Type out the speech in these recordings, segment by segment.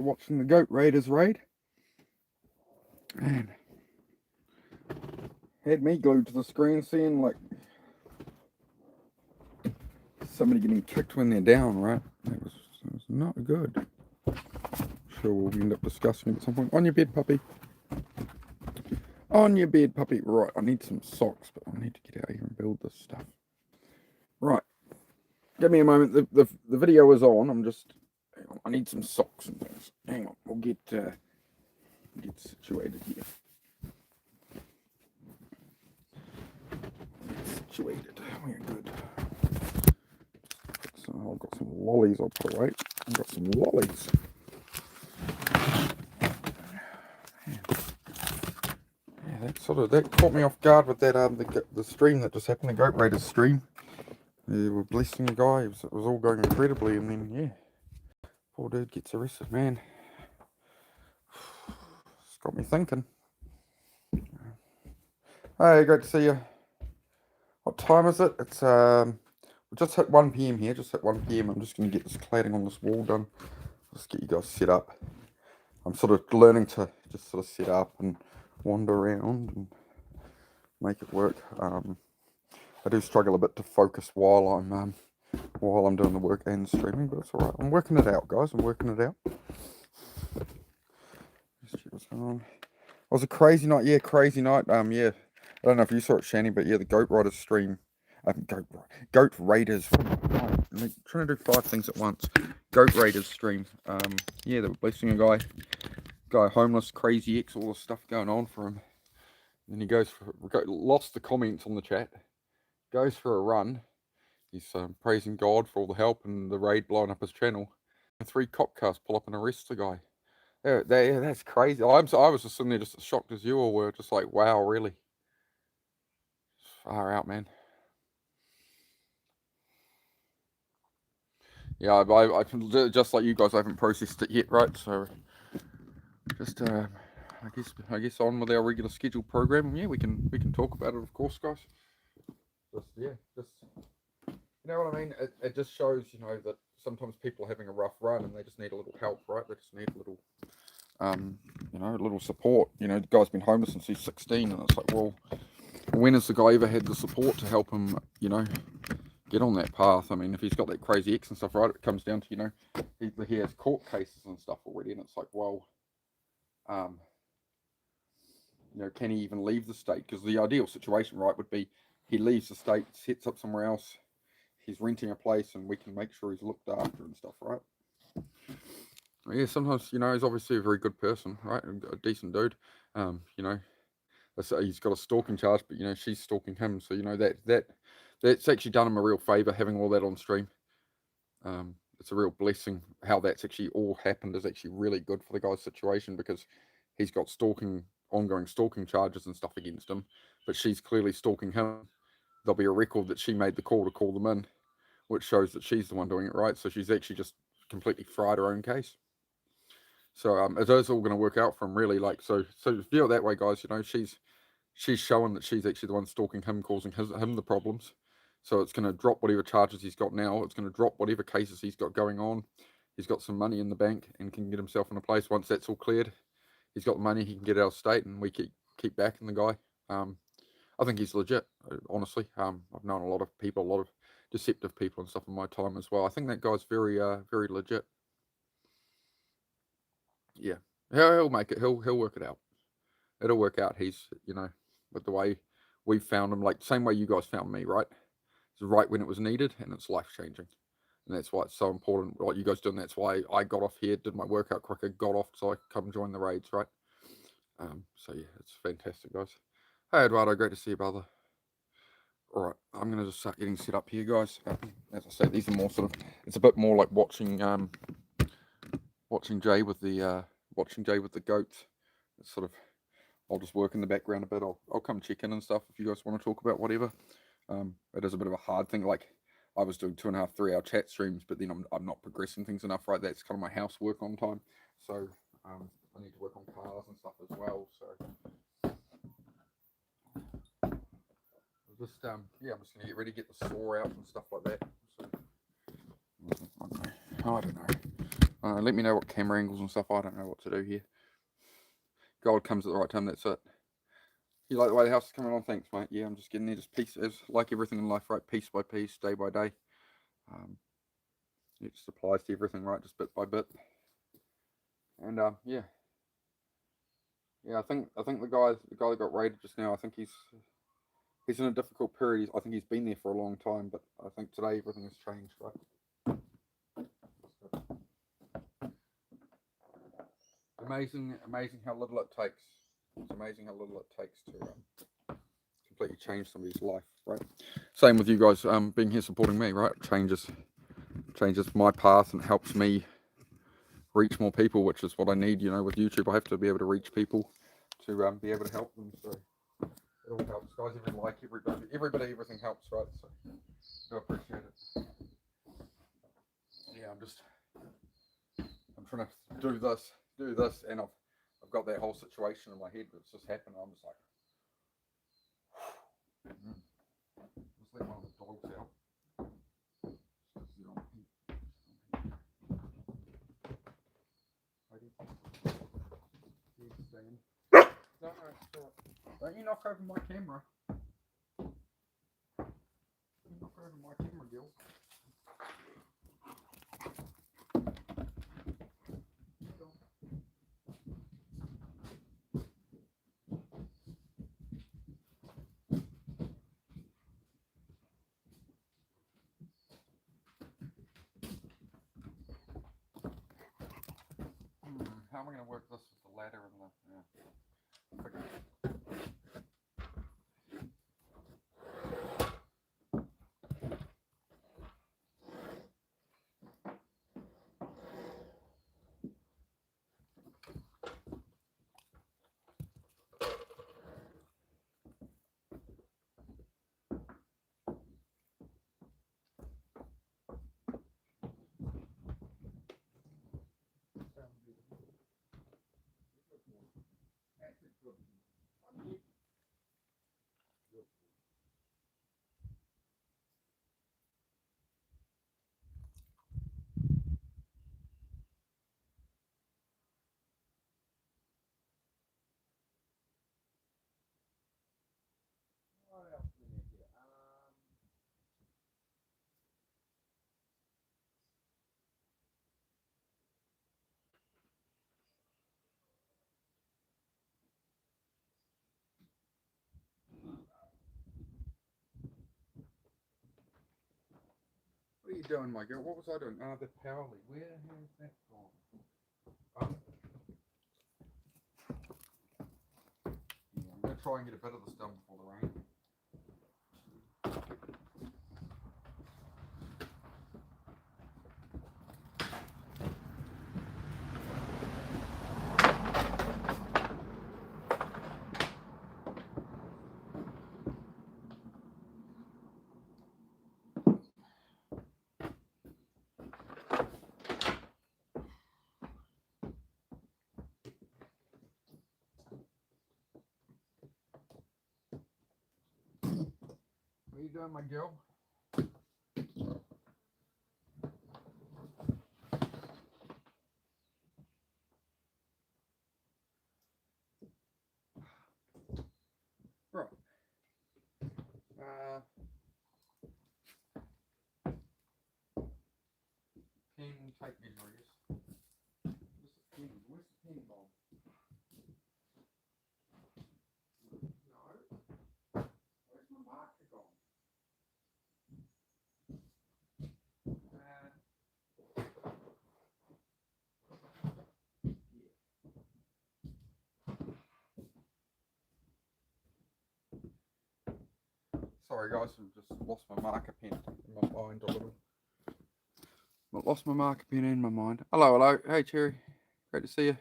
watching the Goat Raiders raid. And had me glued to the screen seeing like somebody getting kicked when they're down, right? It was not good. Sure we'll end up discussing it at some point. On your bed, puppy. On your bed, puppy. Right, I need some socks, but I need to get out here and build this stuff. Right. Give me a moment. The video is on. I need some socks and things. Hang on. We'll get situated here. Situated. We're good. So I've got some lollies I'll put away. I've got some lollies. Yeah, that caught me off guard with that the stream that just happened, the Goat Raiders stream. They were blessing the guy. It was all going incredibly, and then yeah, poor dude gets arrested, man. It's got me thinking. Hey, great to see you. What time is it? It's we just hit 1 PM here. Just hit 1 PM. I'm just going to get this cladding on this wall done. Just get you guys set up. I'm sort of learning to just sort of set up and wander around and make it work. I do struggle a bit to focus while I'm doing the work and streaming, but it's all right. I'm working it out, guys. I'm working it out. Let's see what's going on. It was a crazy night. Yeah, crazy night. Yeah. I don't know if you saw it, Shani, but yeah, the Goat Riders stream. Goat Raiders. I'm trying to do 5 things at once. Goat Raiders stream. Yeah, they were blessing a guy homeless, crazy ex, all this stuff going on for him. And he lost the comments on the chat. Goes for a run. He's praising God for all the help and the raid blowing up his channel. And 3 cop cars pull up and arrest the guy. Yeah, that's crazy. I was just sitting there just as shocked as you all were. Just like, wow, really? Far out, man. Yeah, I just like you guys, I haven't processed it yet, right? So just I guess on with our regular scheduled program. And yeah, we can talk about it, of course, guys. Just you know what I mean? It just shows, you know, that sometimes people are having a rough run and they just need a little help, right? They just need a little you know, a little support. You know, the guy's been homeless since he's 16, and it's like, well, when has the guy ever had the support to help him, you know, get on that path? I mean, if he's got that crazy ex and stuff, right, it comes down to, you know, he has court cases and stuff already, and it's like, well, you know, can he even leave the state? Because the ideal situation, right, would be he leaves the state, sets up somewhere else, he's renting a place, and we can make sure he's looked after and stuff, right? Yeah, sometimes, you know, he's obviously a very good person, right? A decent dude. You know, he's got a stalking charge, but, you know, she's stalking him. So, you know, that's actually done him a real favour, having all that on stream. It's a real blessing. How that's actually all happened is actually really good for the guy's situation, because he's got ongoing stalking charges and stuff against him, but she's clearly stalking him. There'll be a record that she made the call to call them in, which shows that she's the one doing it, right? So she's actually just completely fried her own case. So it is all going to work out for him, really. Like, so view it that way, guys. You know, she's showing that she's actually the one stalking him, causing him the problems. So it's going to drop whatever charges he's got now. It's going to drop whatever cases he's got going on. He's got some money in the bank and can get himself in a place. Once that's all cleared, he's got the money, he can get out of state, and we keep backing the guy. I think he's legit, honestly. I've known a lot of people, a lot of deceptive people and stuff in my time as well. I think that guy's very legit. Yeah, he'll make it. He'll work it out. It'll work out. He's, you know, with the way we found him, like the same way you guys found me, right? It's right when it was needed, and it's life changing. And that's why it's so important what you guys do. And that's why I got off here, did my workout quicker, got off so I could come join the raids, right? So yeah, it's fantastic, guys. Hey, Eduardo, great to see you, brother. All right, I'm gonna just start getting set up here, guys. As I said, these are more sort of, it's a bit more like watching Jay with the goats. It's sort of, I'll just work in the background a bit. I'll come check in and stuff if you guys want to talk about whatever. It is a bit of a hard thing. Like, I was doing 2.5, 3 hour chat streams, but then I'm not progressing things enough, right? That's kind of my housework on time. So I need to work on cars and stuff as well. So just yeah, I'm just gonna get ready to get the saw out and stuff like that. So I don't know. Let me know what camera angles and stuff. I don't know what to do here. Gold comes at the right time. That's it. You like the way the house is coming on? Thanks, mate. Yeah, I'm just getting there, just piece as like everything in life, right? Piece by piece, day by day. It just applies to everything, right? Just bit by bit. And yeah. I think the guy that got raided just now, I think he's in a difficult period. I think he's been there for a long time, but I think today everything has changed, right? Amazing how little it takes. It's amazing how little it takes to completely change somebody's life, right? Same with you guys being here supporting me, right? Changes my path and helps me reach more people, which is what I need. You know, with YouTube, I have to be able to reach people to be able to help them. So it all helps, guys. Everybody, everything helps, right? So I appreciate it. Yeah, I'm trying to do this, and I've got that whole situation in my head that's just happened. I'm just like, just let one of the dogs out. Don't you knock over my camera. You knock over my camera, Gil. How am I going to work this with the ladder and the... Yeah. What are you doing, my girl? What was I doing? The power lead. Where has that gone? Yeah, I'm going to try and get a bit of this done before the rain. What are you doing, my girl? Right. Pen tape measure, I guess. Where's the pen bomb? No. Where's my marker gone? Sorry guys, I've just lost my marker pen in my mind a little. I've lost my marker pen in my mind. Hello. Hey Cherry. Great to see you.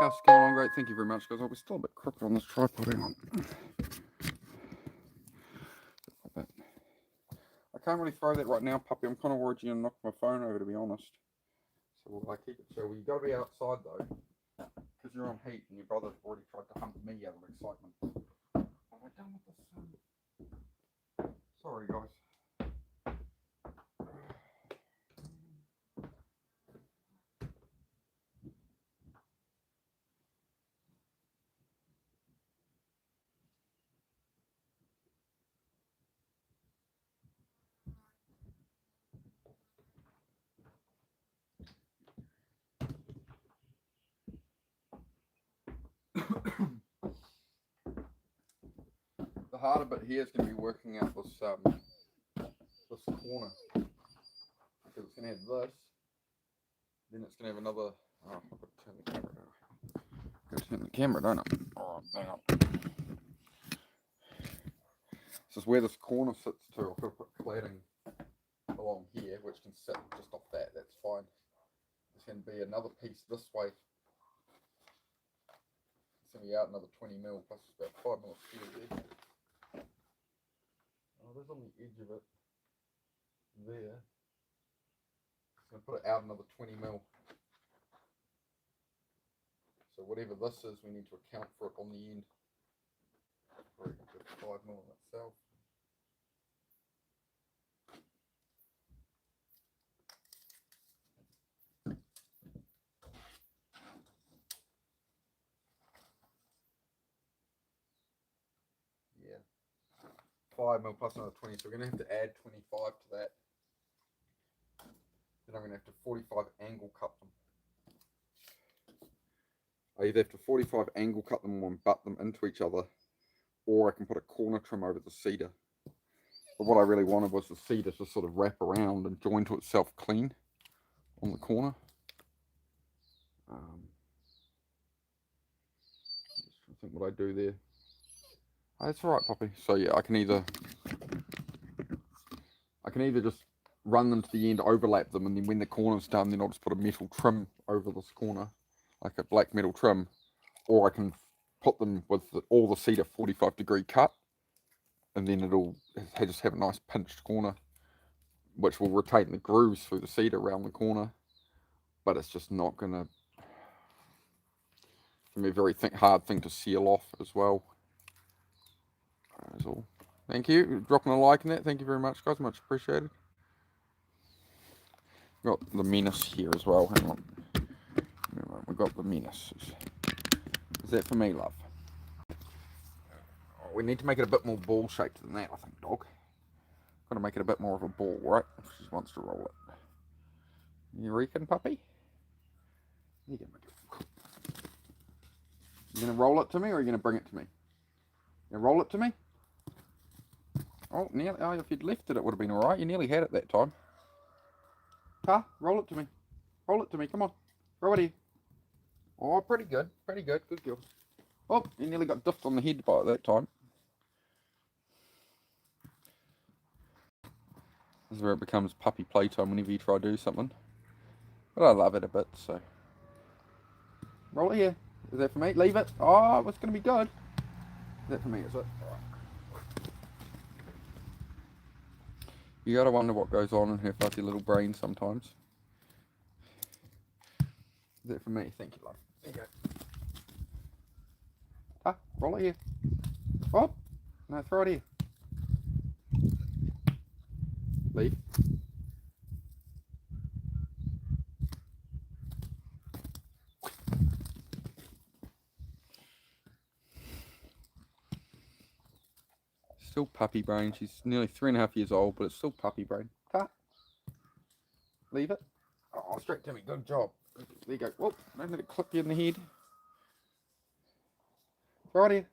How's it going on? Great. Thank you very much, guys. I was still a bit crooked on this tripod. Hang on. I can't really throw that right now, puppy. I'm kind of worried you're going to knock my phone over, to be honest. So I keep it. So you've got to be outside, though, because you're on heat, and your brother's already tried to hunt me out of excitement. What have I done with this? Sorry, guys. harder bit here is going to be working out this this corner, because it's going to have this, then it's going to have another. Oh, I've got to turn the camera down. Got to turn the camera, don't I? Oh, hang on. This is where this corner sits too. I've got to put cladding along here, which can sit just off that. That's fine. There's going to be another piece this way. It's going to be out another 20 mil plus about 5 mil steel there. Oh, there's on the edge of it there. It's going to put it out another 20 mil. So whatever this is, we need to account for it on the end. Or 5 mil in itself. Yeah. 5 mil plus another 20, so we're going to have to add 25 to that. Then I'm going to have to 45 angle cut them. I either have to 45 angle cut them and butt them into each other, or I can put a corner trim over the cedar. But what I really wanted was the cedar to sort of wrap around and join to itself clean on the corner. Just trying to think what I do there. Oh, that's all right, Poppy. So yeah, I can either just run them to the end, overlap them, and then when the corner's done, then I'll just put a metal trim over this corner, like a black metal trim, or I can put them with all the cedar 45-degree cut, and then it'll just have a nice pinched corner, which will retain the grooves through the cedar around the corner, but it's just not gonna be a very hard thing to seal off as well. That's all. Thank you. Dropping a like in that. Thank you very much, guys. Much appreciated. Got the menace here as well. Hang on. We've got the menace. Is that for me, love? Oh, we need to make it a bit more ball shaped than that, I think, dog. Got to make it a bit more of a ball, right? If she wants to roll it. You reckon, puppy? You gonna make it. You gonna roll it to me, or are you gonna bring it to me? You roll it to me? Oh, nearly. Oh, if you'd left it, it would have been alright. You nearly had it that time. Huh? Roll it to me. Roll it to me. Come on. Throw it here. Oh, pretty good. Pretty good. Good girl. Oh, you nearly got duffed on the head by it that time. This is where it becomes puppy playtime whenever you try to do something. But I love it a bit, so. Roll it here. Is that for me? Leave it. Oh, it's going to be good. Is that for me, is it? You gotta wonder what goes on in her fuzzy little brain sometimes. Is that for me? Thank you, love. There you go. Ah, roll it here. Oh, no, throw it here. Leave. Still puppy brain. She's nearly 3.5 years old, but it's still puppy brain. Cut. Leave it. Oh, straight to me. Good job. There you go. Whoop. Don't let it clip you in the head. Throw it here.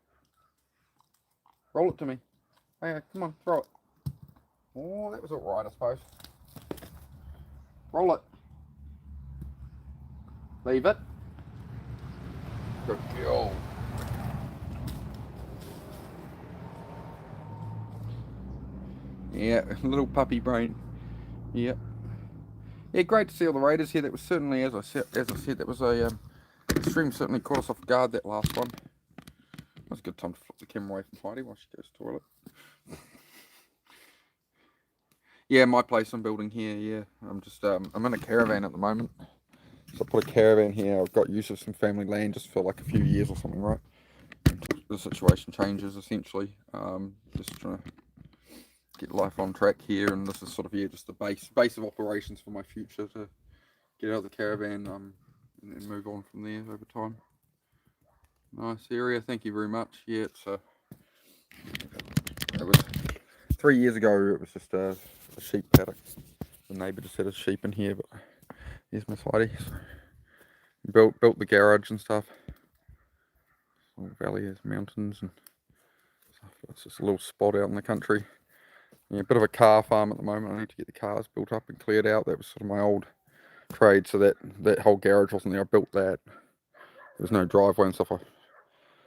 Roll it to me. Hey, come on, throw it. Oh, that was alright, I suppose. Roll it. Leave it. Good girl. Yeah, little puppy brain. Yep. Yeah, great to see all the raiders here. That was certainly, as I said, that was a stream certainly caught us off guard, that last one. That was a good time to flip the camera away from Heidi while she goes to the toilet. Yeah, my place I'm building here. Yeah, I'm just I'm in a caravan at the moment. So I put a caravan here. I've got use of some family land just for like a few years or something, right? Until the situation changes, essentially. Just trying to get life on track here, and this is sort of, yeah, just the base of operations for my future, to get out of the caravan and move on from there over time. Nice area, thank you very much. Yeah, it's it was 3 years ago. It was just a sheep paddock. The neighbour just had a sheep in here, but here's Miss Heidi. So built the garage and stuff. Valley has mountains and It's just a little spot out in the country. Yeah, a bit of a car farm at the moment. I need to get the cars built up and cleared out. That was sort of my old trade, so that whole garage wasn't there. I built that. There was no driveway and stuff. I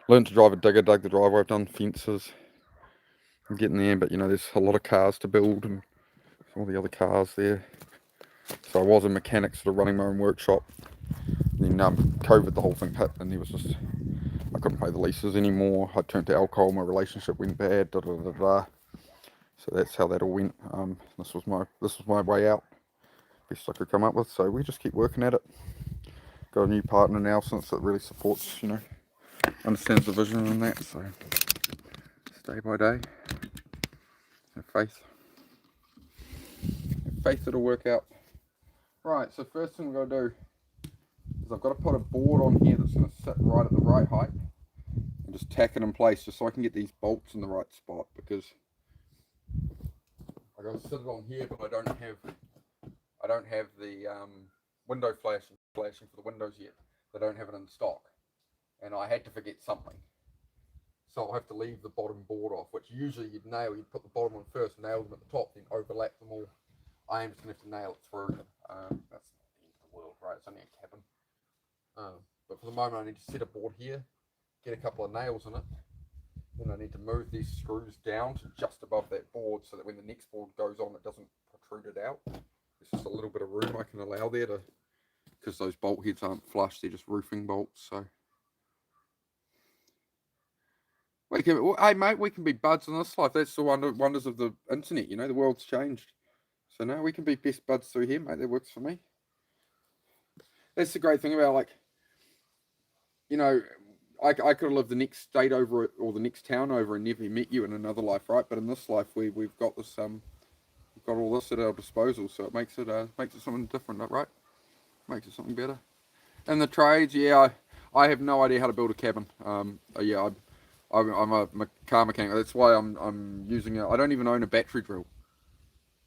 learned to drive a digger, dug the driveway. I've done fences. I'm getting there, but there's a lot of cars to build and all the other cars there. So I was a mechanic, sort of running my own workshop. And then COVID, the whole thing hit, and there was just, I couldn't pay the leases anymore. I turned to alcohol. My relationship went bad. Da da da da. So that's how that all went. This was my way out. Best I could come up with. So we just keep working at it. Got a new partner now since it really supports, understands the vision and that. So it's day by day. Have faith. Have faith it'll work out. Right. So first thing we've got to do is I've got to put a board on here that's going to sit right at the right height and just tack it in place just so I can get these bolts in the right spot, because I got to sit it on here, but I don't have the window flashing for the windows yet. They don't have it in stock, and I had to forget something, so I'll have to leave the bottom board off, which usually you'd put the bottom one first, nail them at the top, then overlap them all. I am just going to have to nail it through. That's not the end of the world, right? It's only a cabin. But for the moment I need to set a board here, get a couple of nails in it, then I need to move these screws down to just above that board so that when the next board goes on it doesn't protrude it out. There's just a little bit of room I can allow there, because those bolt heads aren't flush, they're just roofing bolts. So hey mate, we can be buds in this life. That's the wonders of the internet, the world's changed. So now we can be best buds through here, mate. That works for me. That's the great thing about, I could have lived the next state over or the next town over and never met you in another life, right? But in this life, we've got this, we've got all this at our disposal, so it makes it something different, right? Makes it something better. And the trades, yeah, I have no idea how to build a cabin. Yeah, I'm a car mechanic. That's why I'm using I don't even own a battery drill.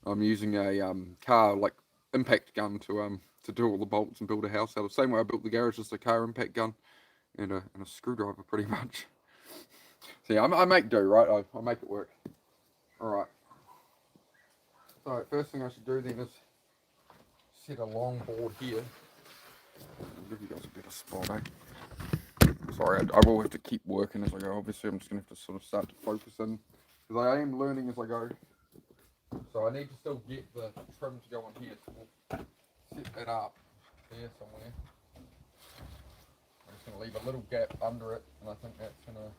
I'm using a car impact gun to do all the bolts and build a house out of. Same way I built the garage, just a car impact gun and a screwdriver, pretty much. So yeah, I make do, right? I make it work. All right. So first thing I should do then is set a long board here. I'll give you guys a better spot, eh? Sorry, I will have to keep working as I go. Obviously, I'm just going to have to sort of start to focus in, because I am learning as I go. So I need to still get the trim to go on here. So we'll set that up there somewhere. I'm just going to leave a little gap under it, and I think that's going to...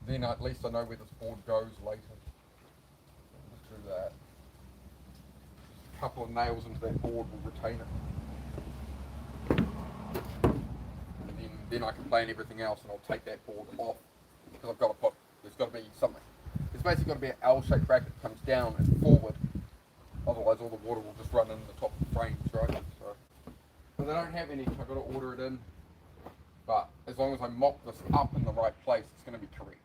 Then at least I know where this board goes later. Just do that. Just a couple of nails into that board will retain it. And then I can plane everything else, and I'll take that board off, because I've got to put... There's got to be something. There's basically got to be an L-shaped bracket that comes down and forward. Otherwise all the water will just run into the top of the frames, right? So they don't have any, I've got to order it in. But as long as I mock this up in the right place, it's going to be correct.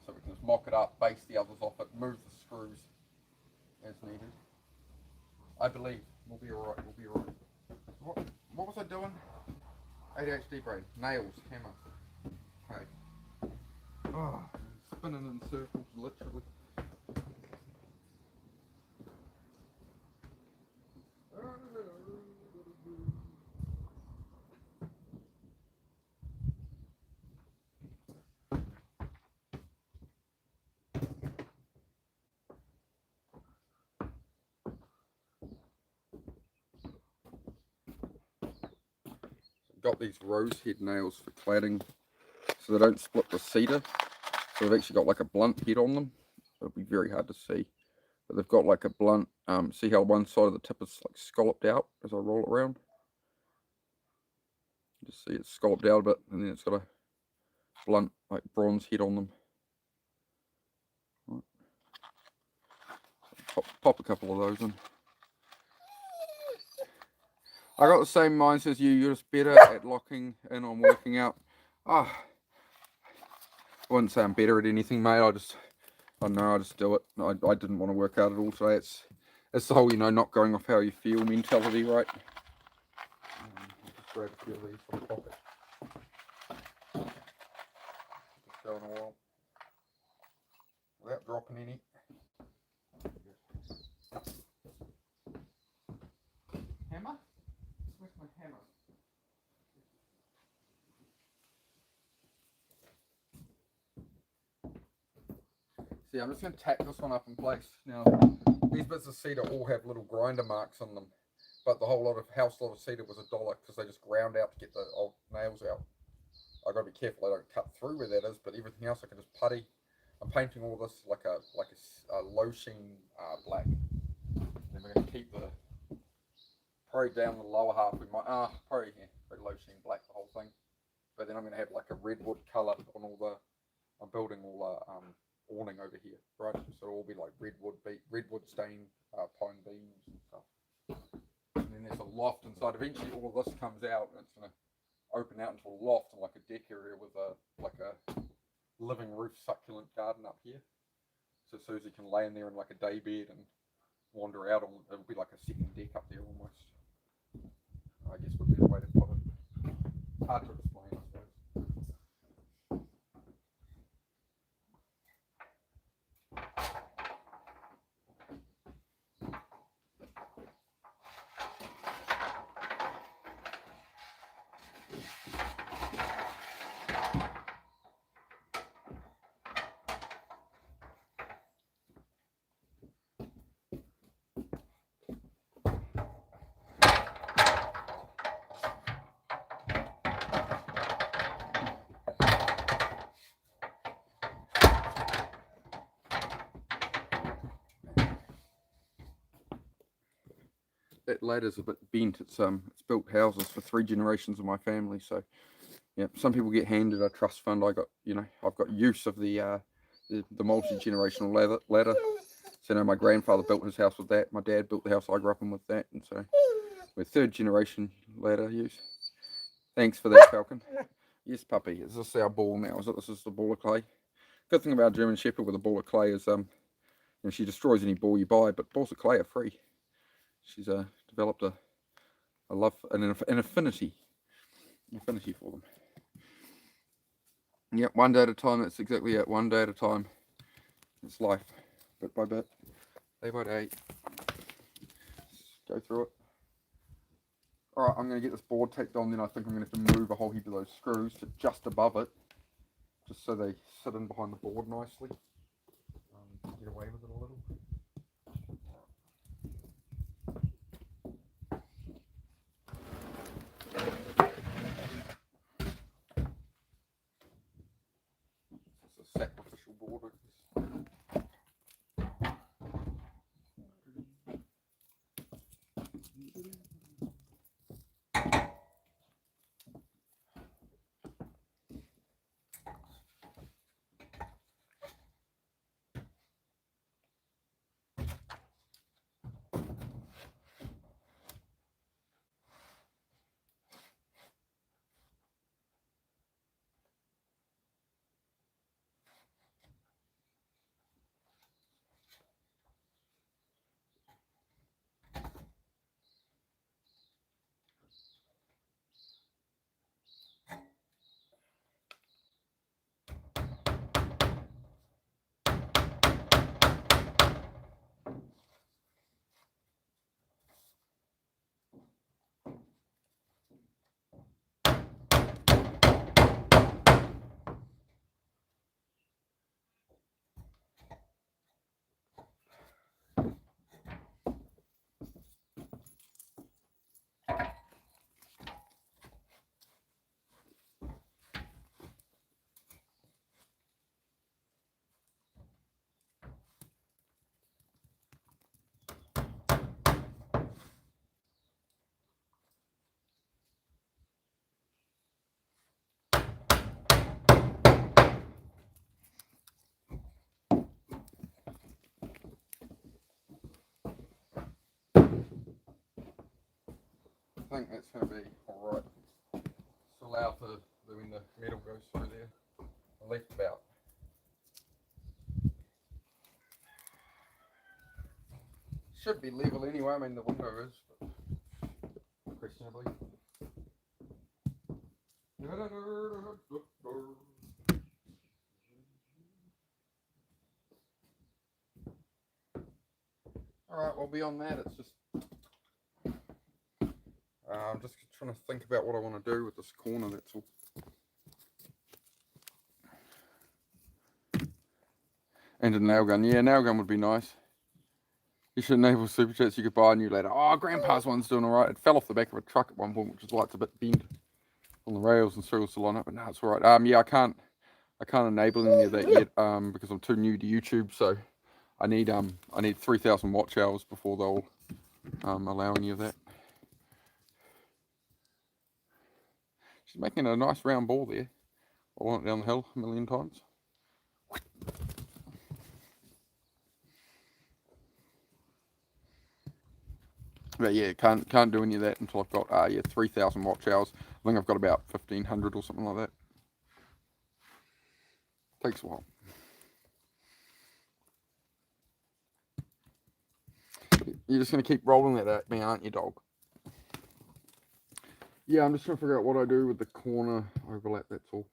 So we can just mock it up, base the others off it, move the screws as needed. I believe we'll be alright, What was I doing? ADHD brain. Nails, hammer. Okay. Oh, spinning in circles, literally. Got these rose head nails for cladding so they don't split the cedar. So they've actually got like a blunt head on them. It'll be very hard to see. But they've got like a blunt, see how one side of the tip is like scalloped out as I roll it around? Just see it's scalloped out a bit, and then it's got a blunt like bronze head on them. Right. So pop a couple of those in. I got the same mindset as you. You're just better at locking in on working out. I wouldn't say I'm better at anything, mate. I just do it. I didn't want to work out at all today. It's the whole, not going off how you feel mentality, right? Just grab a few of these from the pocket. show in a while. Without dropping any. Hammer? Where's my hammer? See, I'm just going to tack this one up in place. Now, these bits of cedar all have little grinder marks on them, but the whole lot of house lot of cedar was $1 because they just ground out to get the old nails out. I've got to be careful I don't cut through where that is, but everything else I can just putty. I'm painting all this like a low sheen black. Then we're going to keep the probably down the lower half. We might probably low sheen black the whole thing, but then I'm going to have like a redwood colour on all the. I'm building all the awning over here, right? So it'll all be like redwood stained pine beams and stuff. And then there's a loft inside. Eventually, all of this comes out, and it's going to open out into a loft and like a deck area with a living roof succulent garden up here. So Susie can lay in there in like a day bed and wander out. It'll be like a second deck up there almost. I guess would be the way to put it. Hard to explain, I suppose. That ladder's a bit bent. It's built houses for 3 generations of my family. So yeah, some people get handed a trust fund. I've got use of the multi-generational ladder. So my grandfather built his house with that. My dad built the house I grew up in with that, and so we're 3rd generation ladder use. Thanks for that, Falcon. Yes, puppy. Is this our ball now? This is the ball of clay? Good thing about a German Shepherd with a ball of clay is she destroys any ball you buy, but balls of clay are free. She's developed a love and an affinity for them. Yep, one day at a time. That's exactly it. One day at a time. It's life, bit by bit, day by day. Go through it. All right, I'm going to get this board tacked on. Then I think I'm going to have to move a whole heap of those screws to just above it, just so they sit in behind the board nicely. Get away with it a little. Sacrificial border. I think that's going to be alright. Just allow for when the metal goes through there. I left about. Should be level anyway. I mean, the window is, but questionably. I'll be on that. It's just I'm just trying to think about what I want to do with this corner, that's all. And a nail gun. Yeah, nail gun would be nice. You should enable super chats you could buy a new ladder. Oh, Grandpa's one's doing alright. It fell off the back of a truck at one point, which is why it's a bit bent on the rails and struggles to line up, but no, it's alright. Yeah, I can't enable any of that yet, because I'm too new to YouTube, so I need 3,000 watch hours before they'll allow any of that. She's making a nice round ball there. I want it down the hill a million times. But yeah, can't do any of that until I've got 3,000 watch hours. I think I've got about 1,500 or something like that. Takes a while. You're just gonna keep rolling that at me, aren't you, dog? Yeah, I'm just trying to figure out what I do with the corner overlap. That's all.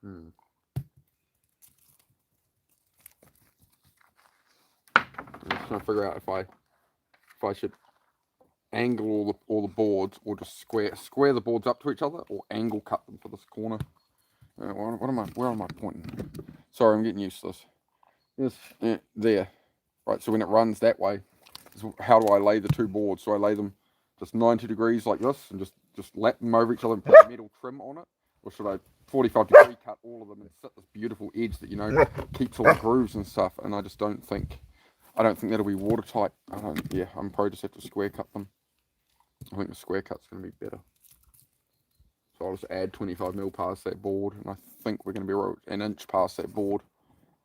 I'm just trying to figure out if I should angle all the boards, or just square the boards up to each other, or angle cut them for this corner. Where am I pointing? Sorry, I'm getting used to this. Yes, there. Right, so when it runs that way, how do I lay the two boards? Do I lay them just 90 degrees like this and just lap them over each other and put a metal trim on it? Or should I 45 degree cut all of them and set this beautiful edge that, you know, keeps all the grooves and stuff? And I just don't think that'll be watertight. I'm probably just have to square cut them. I think the square cut's going to be better. So I'll just add 25mm past that board, and I think we're going to be an inch past that board.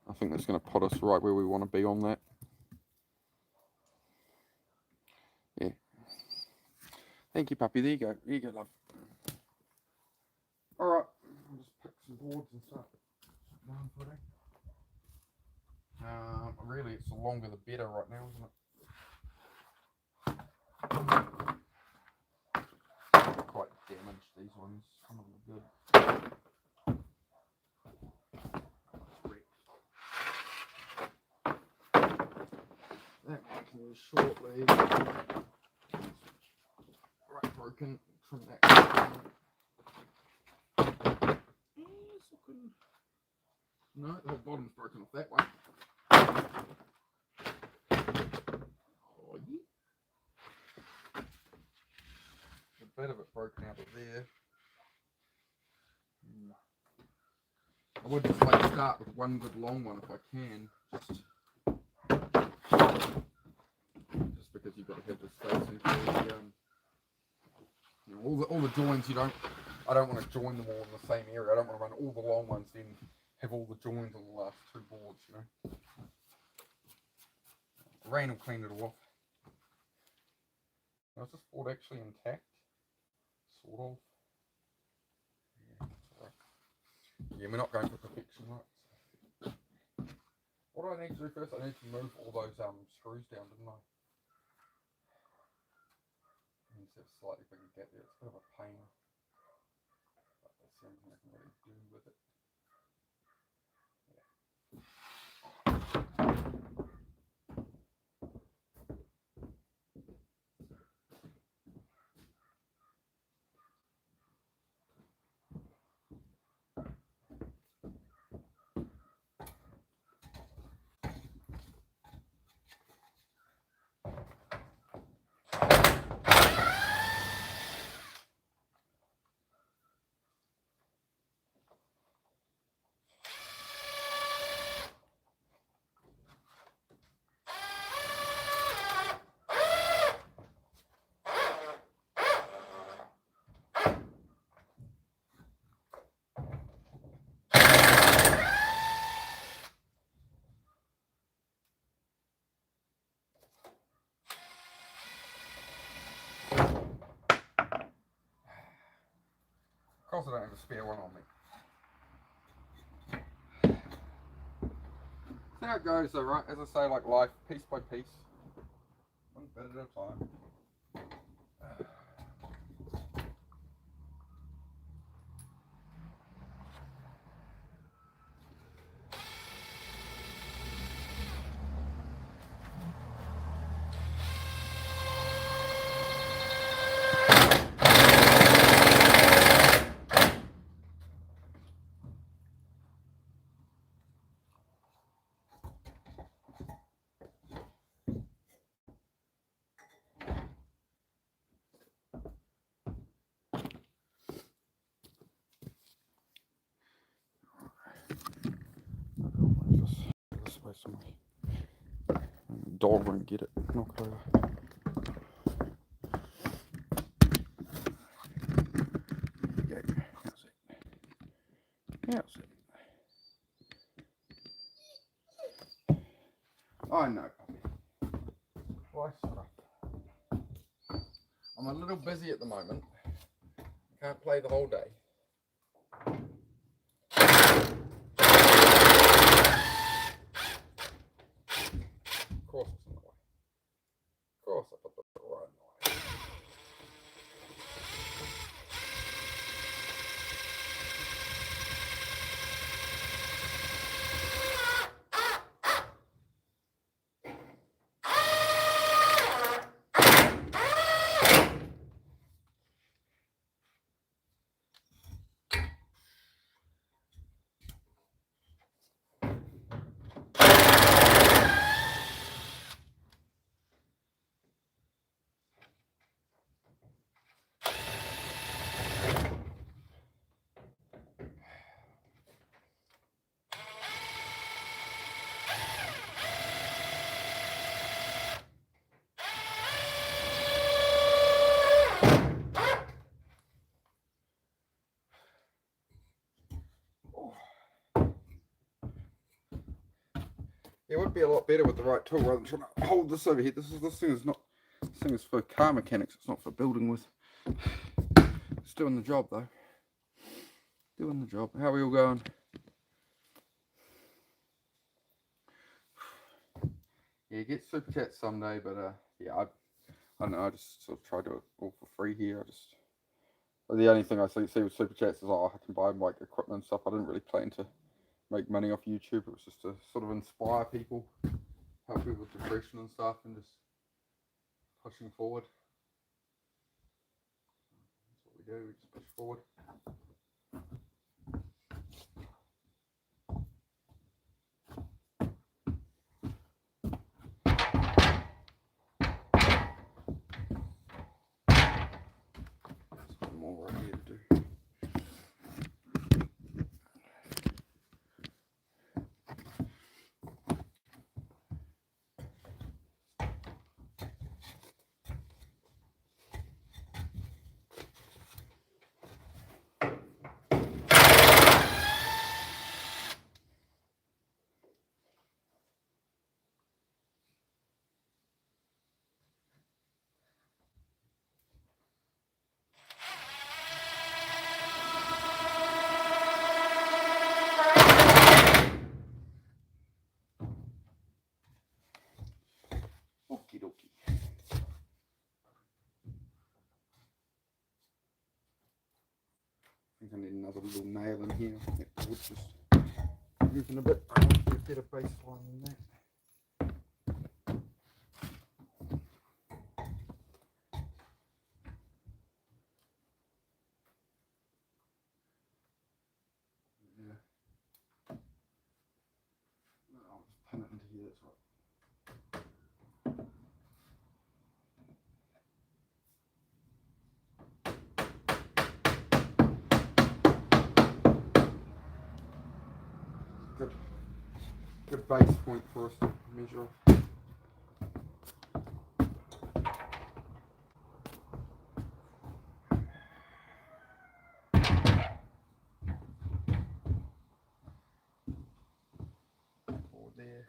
I think that's going to put us right where we want to be on that. Yeah. Thank you, puppy. There you go. There you go, love. Alright. I'll just pick some boards and start down putting. Really, it's the longer the better right now, isn't it? Quite damaged, these ones. Some of them are good. That one can use shortly. Right, broken from that. No, the whole bottom's broken off that way. Oh, yeah. A bit of it broken out of there. I would just like to start with one good long one if I can. Just because you've got to have the spacing for all the joins. I don't want to join them all in the same area. I don't want to run all the long ones, then have all the joins on the last two boards, you know. Rain will clean it all off. Now, is this board actually intact? Sort of. Yeah, that's alright. Yeah, we're not going for perfection, right? What do I need to do first? I need to move all those screws down, didn't I? I need to have a slightly bigger gap there. It's a bit of a pain. But that's the only thing I can really do with it. Of course I don't have a spare one on me. That's how it goes though, right? As I say, like life, piece by piece. One bit at a time. somewhere. Dog won't get it. Knock it over. There you go. How's it? How's it? I know, puppy. Why shut up? I'm a little busy at the moment. Can't play the whole day. Of course it's in the way. Of course I put the right in the way. It would be a lot better with the right tool rather than trying to hold this over here. This thing is not. This thing is for car mechanics. It's not for building with. It's doing the job though. Doing the job. How are we all going? Yeah, get super chats someday, but yeah, I don't know. I just sort of try to do it all for free here. The only thing I see with super chats is I can buy like equipment and stuff. I didn't really plan to make money off YouTube. It was just to sort of inspire people, help people with depression and stuff, and just pushing forward. That's what we do. We just push forward. There's one more right here to do. Okie dokie. I think I need another little nail in here. I think the wood's just moving a bit. I want to get a better baseline than that. Yeah. No, I'll just pin it into here, that's right. Good base point for us to measure off. Forward there.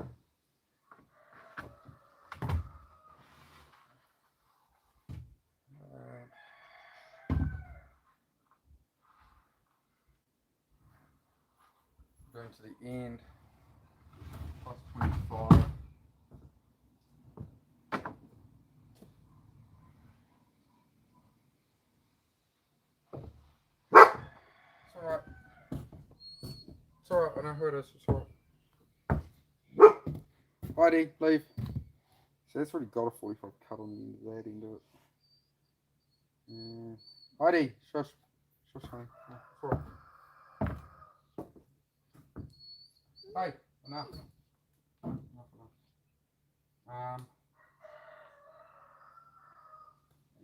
Going to the end. Plus 25. It's alright. It's alright, I know who it is, it's alright. Heidi, leave. See, that's already got a 45 cut on the end of that end of it. Heidi, shush. Shush, honey. No, it's alright. Hey, enough. Enough. Yeah,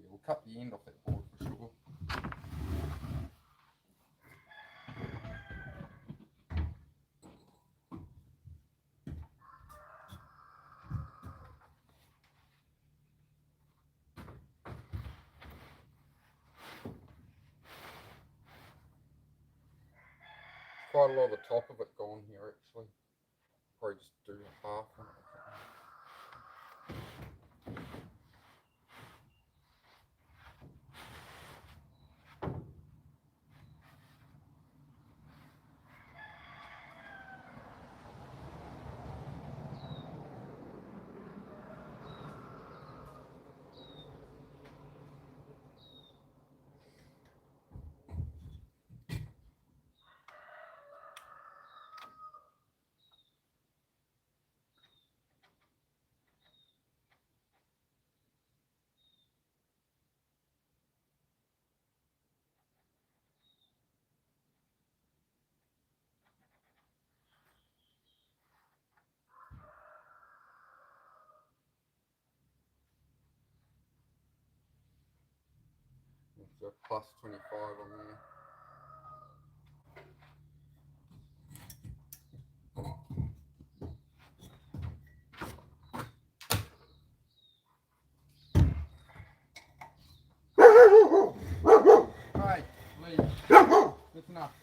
we'll cut the end off that board for sure. quite a lot of the top of it gone here actually. Probably just do half on it. It's a plus 25 on there. Hey, leave. That's enough.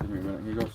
Give me a minute, here goes.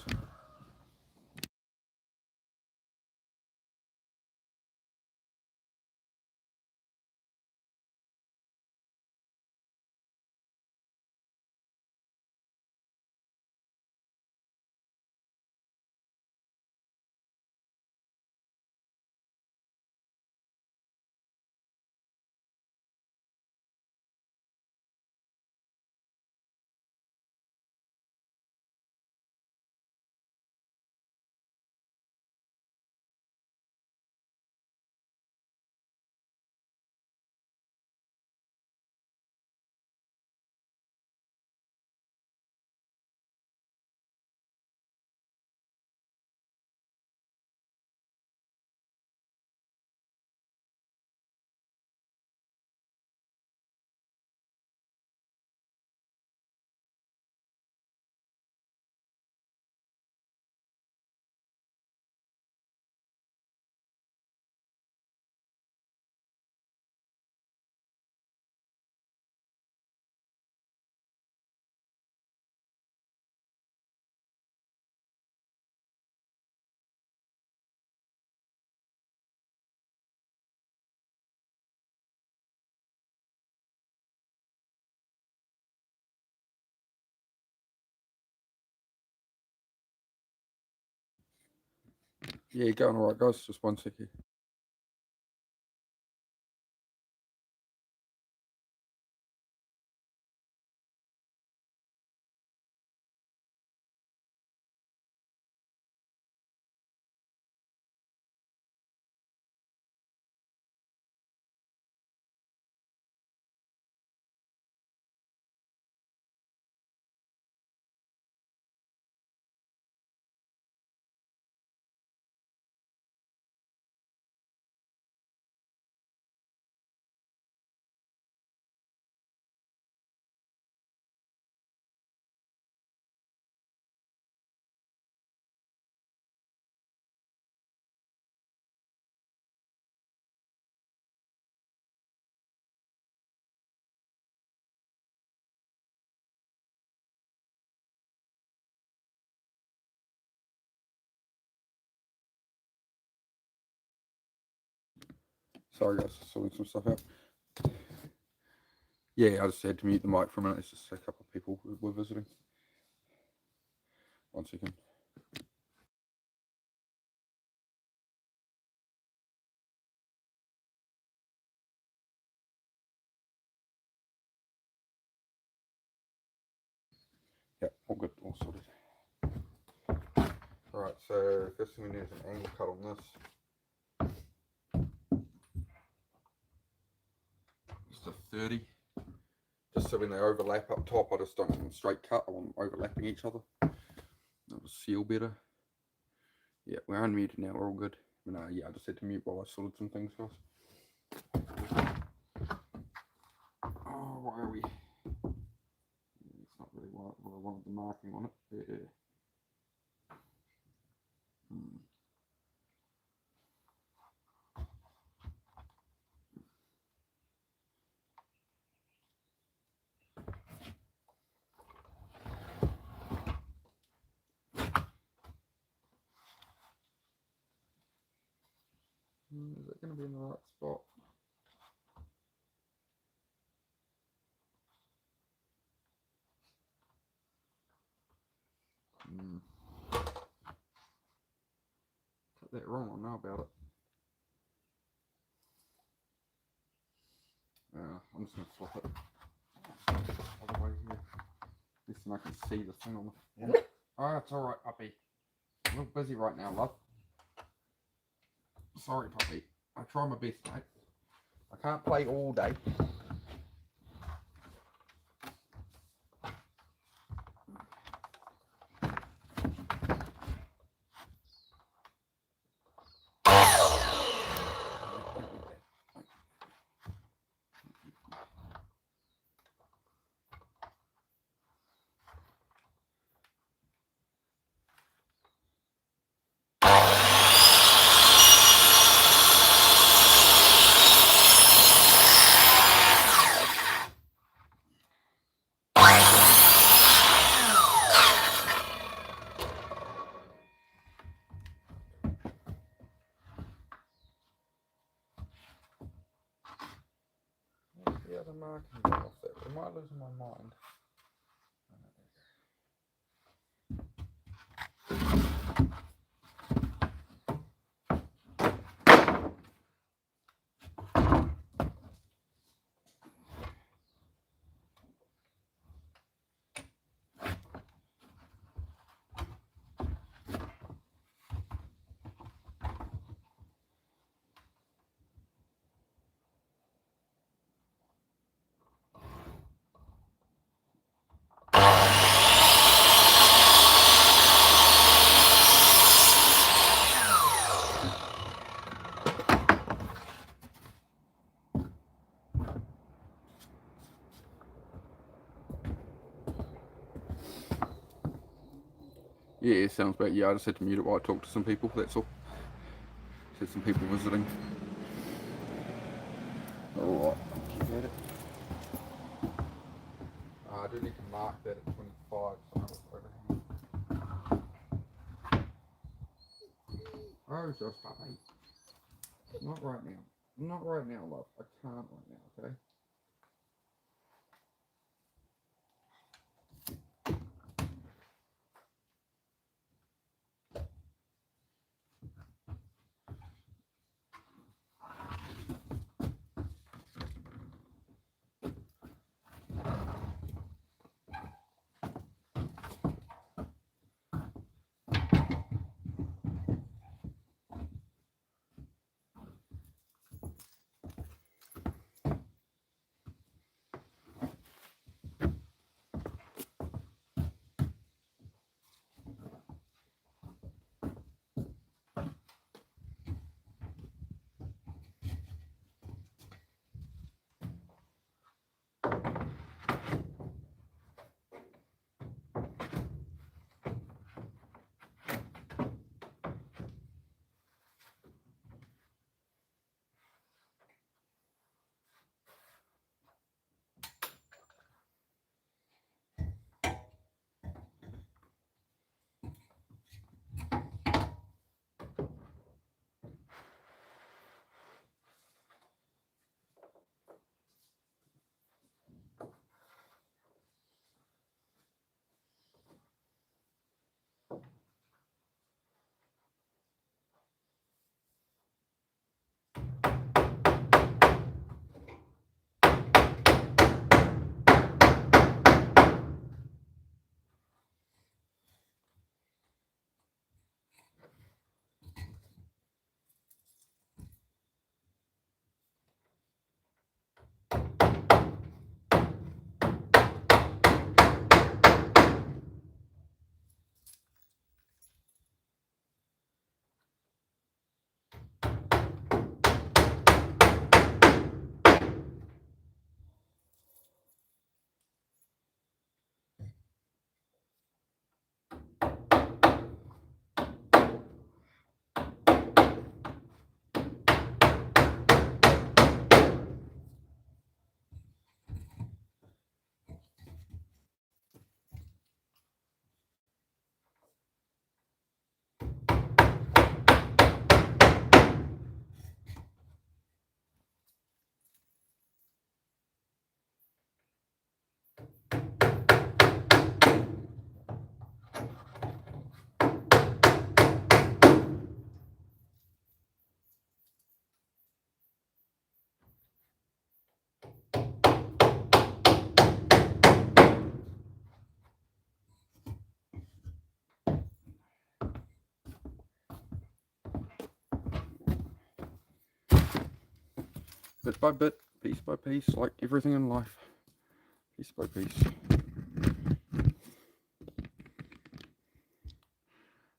Yeah, you're going alright, guys. Just one second. Sorry, guys, sorting some stuff out. Yeah, I just had to mute the mic for a minute. It's just a couple of people who were visiting. One second. Yeah, all good, all sorted. Alright, so first thing we need is an angle cut on this. Just a 30. Just so when they overlap up top, I just don't want them straight cut, I want them overlapping each other. That'll seal better. Yeah, we're unmuted now, we're all good. Yeah, I just had to mute while I sorted some things for us. Oh, why are we? It's not really what I wanted the marking on it. Yeah. Is it going to be in the right spot? Got that wrong, I know about it. I'm just going to flip it all the way here. At least I can see the thing on the... Yeah. Oh, it's alright, puppy. I'm a little busy right now, love. Sorry, puppy. I try my best, mate. I can't play all day. Yeah, the marking off there. I might lose my mind. Yeah, it sounds about, yeah, I just had to mute it while I talked to some people, that's all. Had some people visiting. Alright, keep at it. I do need to mark that at 25, so I know it's over here. Oh, just puppy. Not right now. Not right now, love. I can't right now, okay? bit by bit, piece by piece, like everything in life, piece by piece.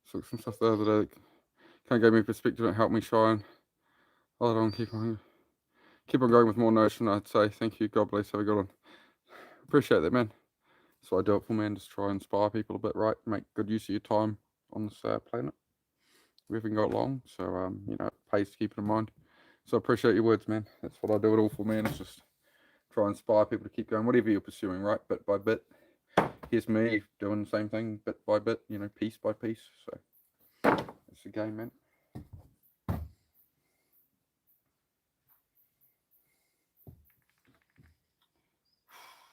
So some stuff the other day that kind of gave me perspective and helped me shine. Hold on, keep on going with more notion. I'd say thank you, God bless, have a good one. Appreciate that, man. So I do it for, man, just try and inspire people a bit, right? Make good use of your time on this planet. We haven't got long, so you know, it pays to keep it in mind. So I appreciate your words, man. That's what I do it all for, man. It's just try and inspire people to keep going, whatever you're pursuing, right? Bit by bit. Here's me doing the same thing, bit by bit, you know, piece by piece. So it's a game, man.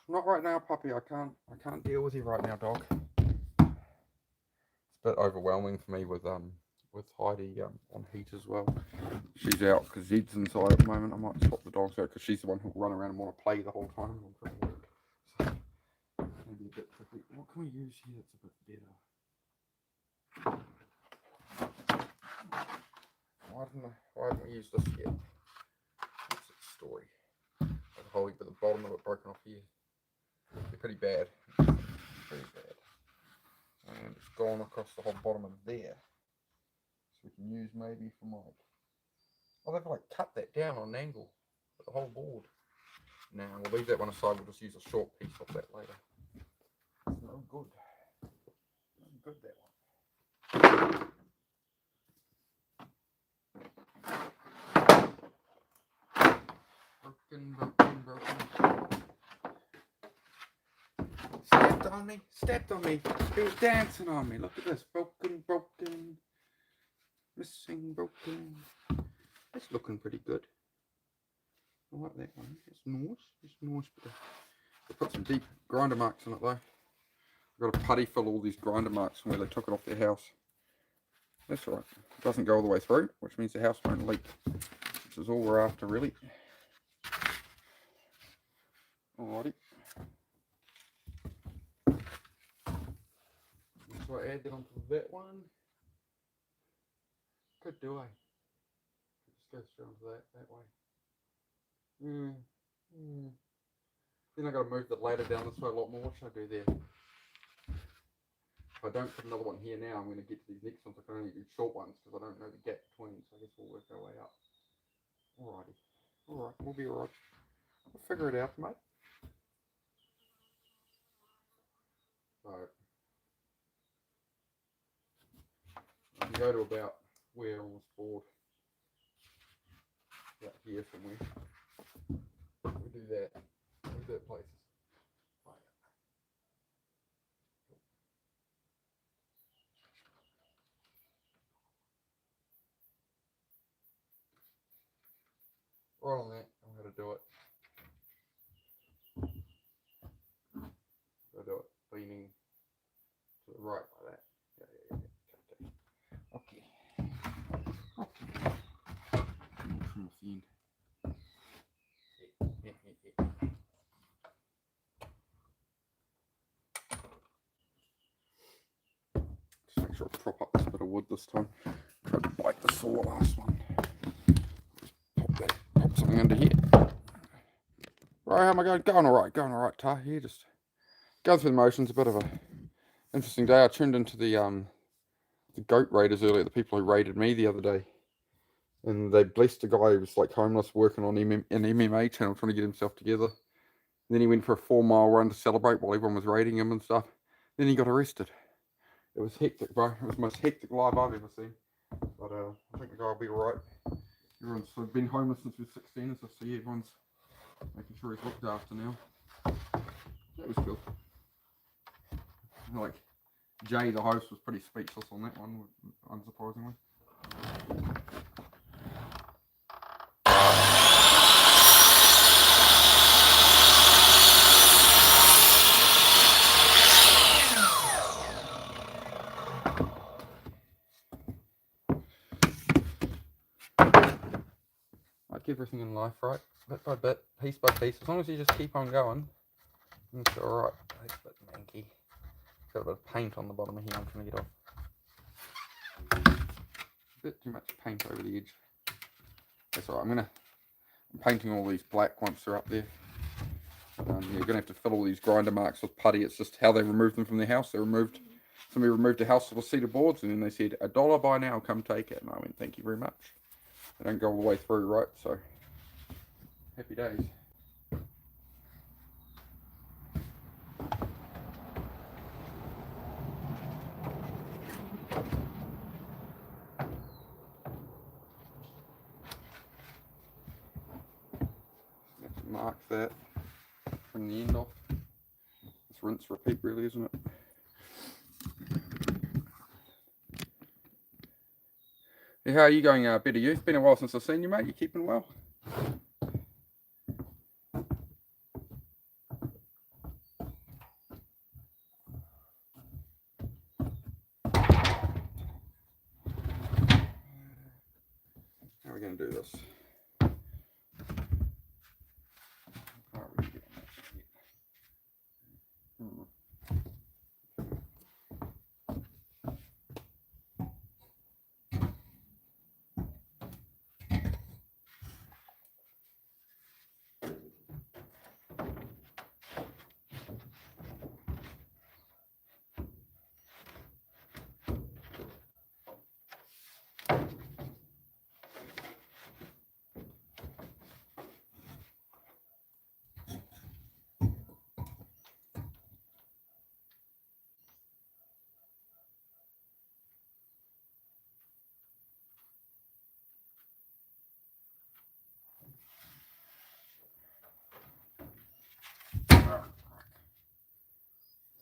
Not right now, puppy. I can't deal with you right now, dog. It's a bit overwhelming for me with Heidi on heat as well. She's out because Zed's inside at the moment. I might swap the dogs out because she's the one who'll run around and want to play the whole time. So maybe a bit tricky. What can we use here that's a bit better? Why haven't we used this yet? What's its story? Like a hole, but the bottom of it broken off here. They're pretty bad. Pretty bad. And it's gone across the whole bottom of there. So we can use maybe from like, oh, they've like cut that down on an angle for the whole board. Now we'll leave that one aside. We'll just use a short piece of that later. It's no good. No good, that one. Broken. Stepped on me. He was dancing on me. Look at this. Broken. Missing, broken. It's looking pretty good. I like that one. It's nice. But they put some deep grinder marks on it though. I've got to putty fill all these grinder marks from where they took it off their house. That's right. It doesn't go all the way through, which means the house won't leak. Which is all we're after, really. Alrighty. So I add that onto that one. Could do I? Just go straight onto that way. Then I got to move the ladder down this way a lot more. What should I do there? If I don't put another one here now, I'm going to get to these next ones. I can only do short ones because I don't know the gap between. So I guess we'll work our way up. Alrighty. Alright, we'll be alright. We'll figure it out, mate. So I can go to about where on this board. About here somewhere. We do that. We do that places. Right on that, I'm going to do it. I'll do it leaning to the right like that. Yeah. Okay. From the end. Yeah. Just make sure I prop up this bit of wood this time. Tried to bite the saw last one. Pop something under here. Right, how am I going? Going alright, Tar. Here, just going through the motions. A bit of a interesting day. I tuned into the goat raiders earlier, the people who raided me the other day. And they blessed a guy who was like homeless, working on an MMA channel, trying to get himself together. And then he went for a 4-mile run to celebrate while everyone was raiding him and stuff. Then he got arrested. It was hectic, bro. It was the most hectic life I've ever seen. But I think the guy will be alright. Everyone's sort of been homeless since he was 16, so see everyone's making sure he's looked after now. That was cool. Like, Jay, the host, was pretty speechless on that one, unsurprisingly. Like everything in life, right? Bit by bit, piece by piece. As long as you just keep on going, it's alright. It's a bit manky. Got a bit of paint on the bottom of here I'm trying to get off. A bit too much paint over the edge. That's alright, I'm I'm painting all these black once they're up there. You're going to have to fill all these grinder marks with putty. It's just how they removed them from their house. Somebody removed a house full of cedar boards, and then they said, $1 by now, come take it. And I went, thank you very much. They don't go all the way through, right? So, happy days. Have to mark that from the end off. It's rinse, repeat, really, isn't it? Yeah, how are you going, Better You? It's been a while since I've seen you, mate. You keeping well? How are we going to do this?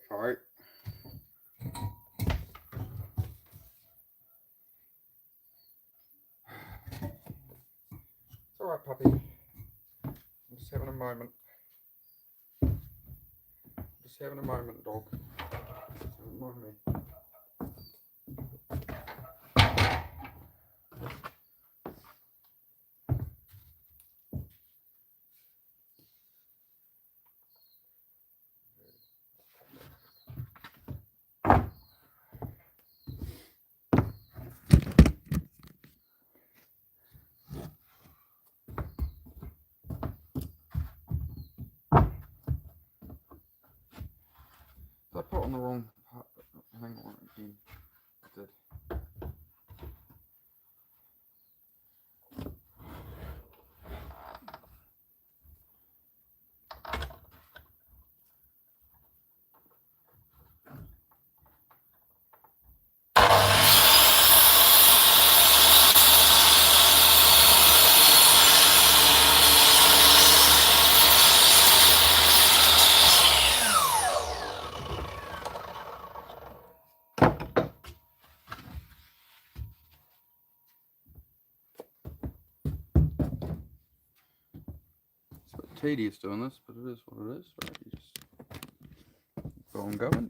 All right. It's all right, puppy. I'm just having a moment. Just having a moment, dog. Don't mind me. I put on the wrong part. Hang on again. I did. It's a bit tedious doing this, but it is what it is. Right? You just go on going.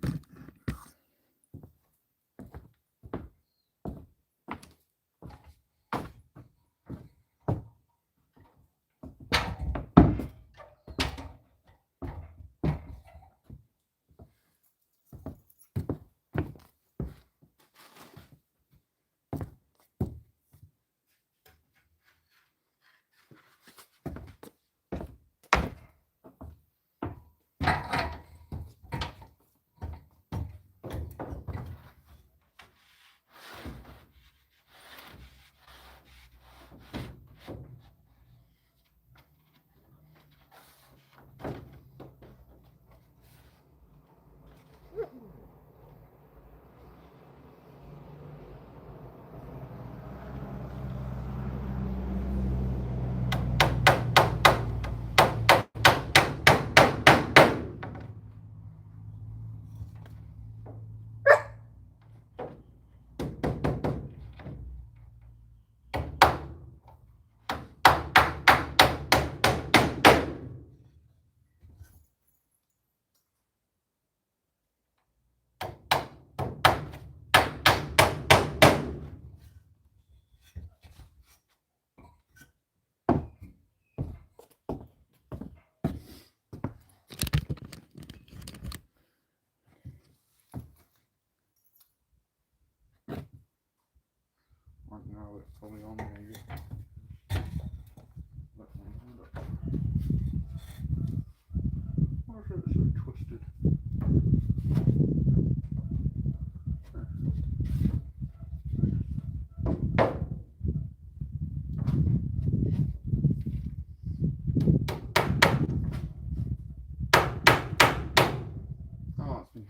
No, it's probably on there.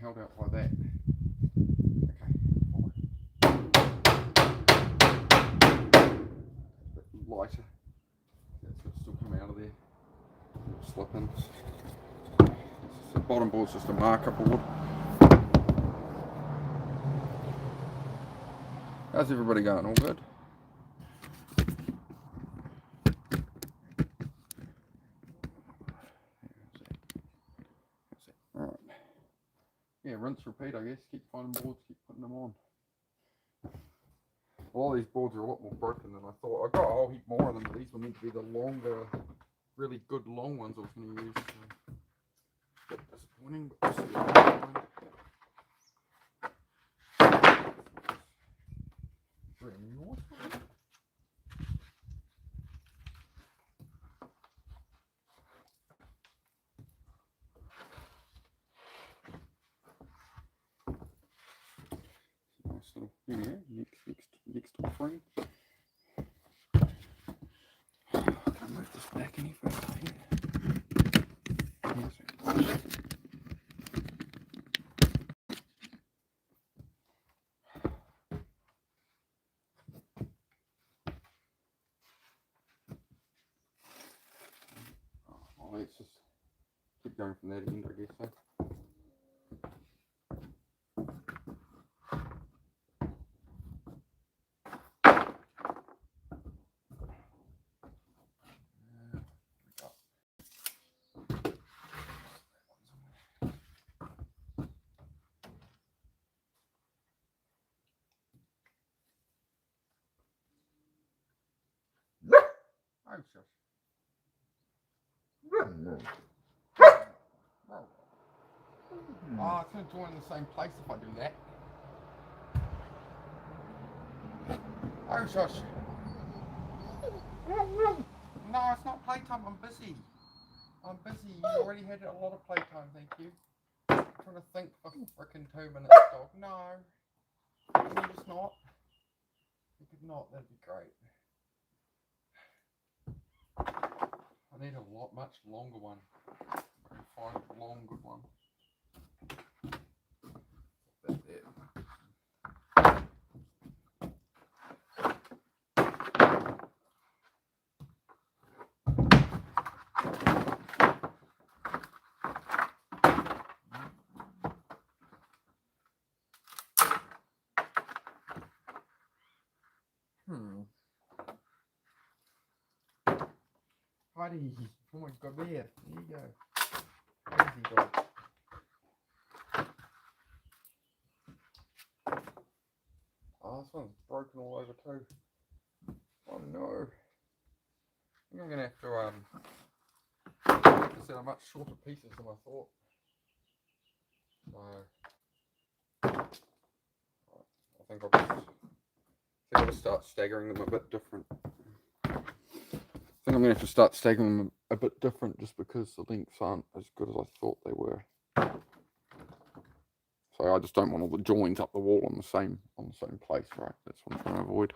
held out by that. Lighter. That's going to still come out of there. Slip in. The bottom board's just a marker board. How's everybody going? All good? Alright. Yeah, rinse, repeat, I guess. Keep finding boards, keep putting them on. A lot of these boards are a lot more broken than I thought. I got a whole heap more of them, but these were meant to be the longer, really good long ones I was going to use. So a bit disappointing, but we'll see. Very nice. Nice little, yeah, next offering. Can't move this back any further here. Let's just keep going from that end, I guess so. Oh, shush. Oh, it's going to join in the same place if I do that. Oh, shush. No, it's not playtime. I'm busy. I'm busy. You already had a lot of playtime, thank you. I'm trying to think for frickin' 2 minutes, dog. No. Can you just not? You could not. That'd be great. I need a much longer one. I can find a long, good one. That there. Buddy, oh my god, there you go. Easy dog. Oh, this one's broken all over too. Oh no. I think I'm gonna have to set a much shorter pieces than I thought. So I think I'll just start staggering them a bit different. I think I'm going to have to start staggering them a bit different just because the lengths aren't as good as I thought they were. So I just don't want all the joins up the wall on the same place, right? That's what I'm trying to avoid.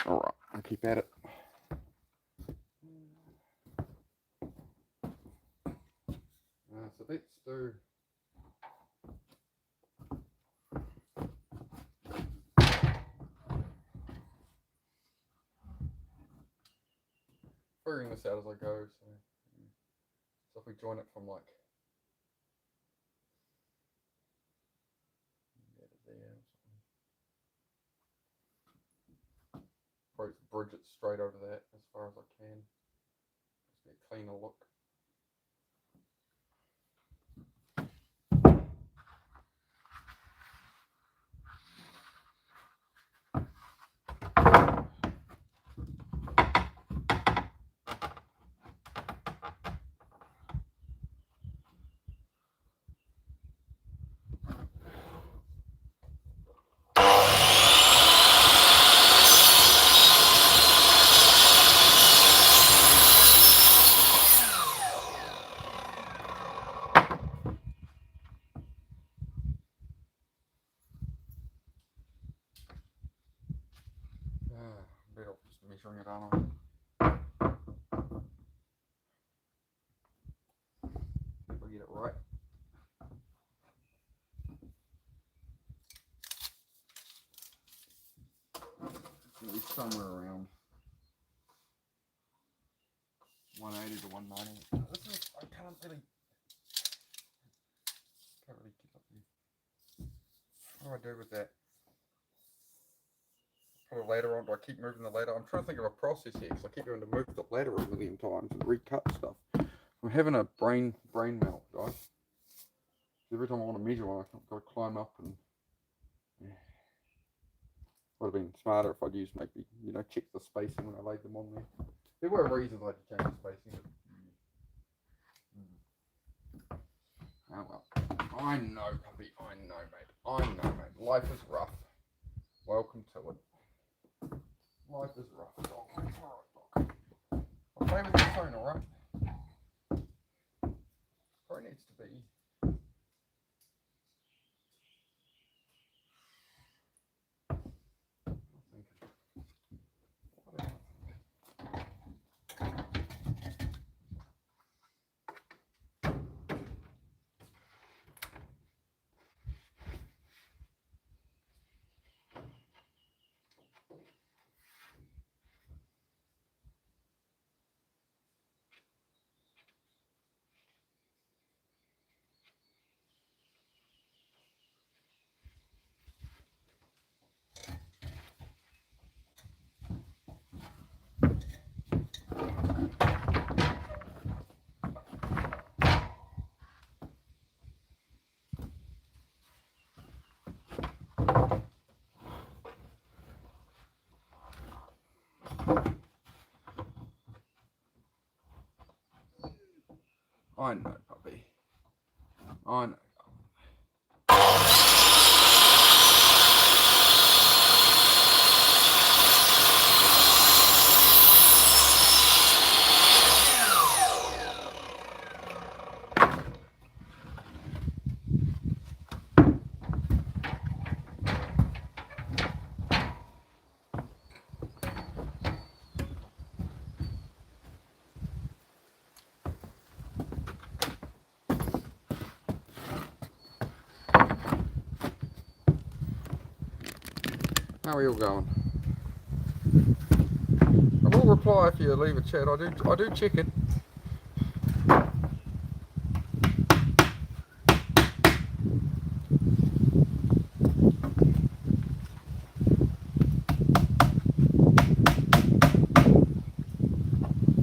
Alright, I'll keep at it. So let's do figuring this out as I go, so if we join it from like there to there or something. Probably bridge it straight over that as far as I can. Just get a cleaner look. Better off just measuring it out. If I get it right. somewhere around 180 to 190. This is, I can't really keep up here. What do I do with that? Put a ladder on. Do I keep moving the ladder? I'm trying to think of a process here because I keep having to move the ladder a million times and recut stuff. I'm having a brain melt, guys. Every time I want to measure one, I've got to climb up and. Yeah. Would have been smarter if I'd used maybe, you know, check the spacing when I laid them on there. There were reasons I had to change the spacing. But, oh well. I know, puppy. I know, mate. I know, mate. Life is rough. Welcome to it. Life is rough. Oh, alright, dog. I'll play with your phone, alright? Probably needs to be. I know, puppy. I know. How are you all going? I will reply if you leave a chat. I do check it.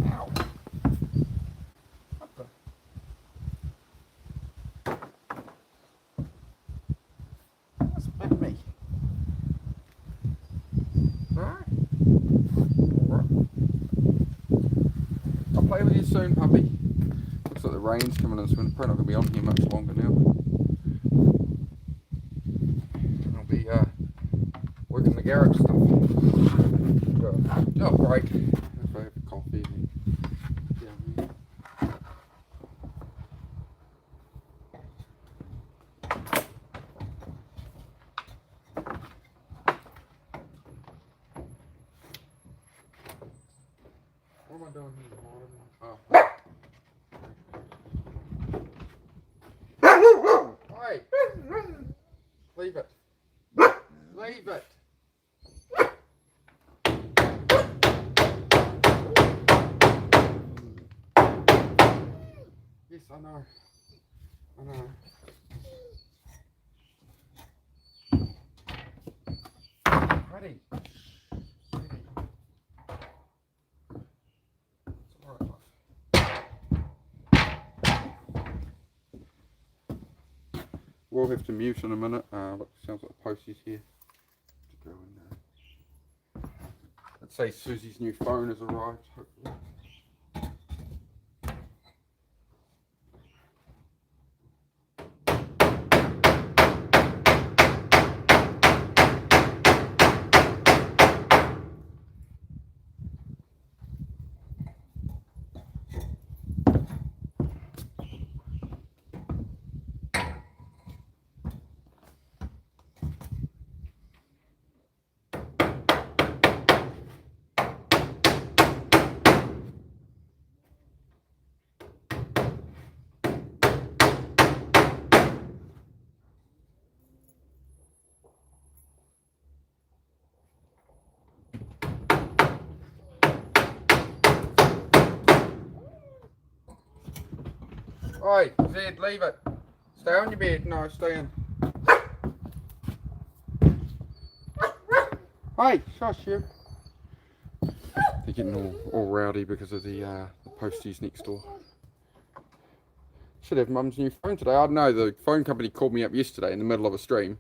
Ow. What the? That's bit me. Alright. I'll play with you soon, puppy. Looks like the rain's coming in, so we're probably not going to be on here much longer now. I'll be working the garage stuff. Oh, break. If I have a coffee. Down here. What am I doing here? Oh. Hey! Leave it. Leave it. Yes, I know. I know. Ready. We'll have to mute in a minute. Look, sounds like Postie's here. To go in there. Let's say Susie's new phone has arrived, hopefully. Oi, Zed, leave it. Stay on your bed. No, stay in. Hey, shush you. They're getting all rowdy because of the posties next door. Should have Mum's new phone today. I don't know, the phone company called me up yesterday in the middle of a stream.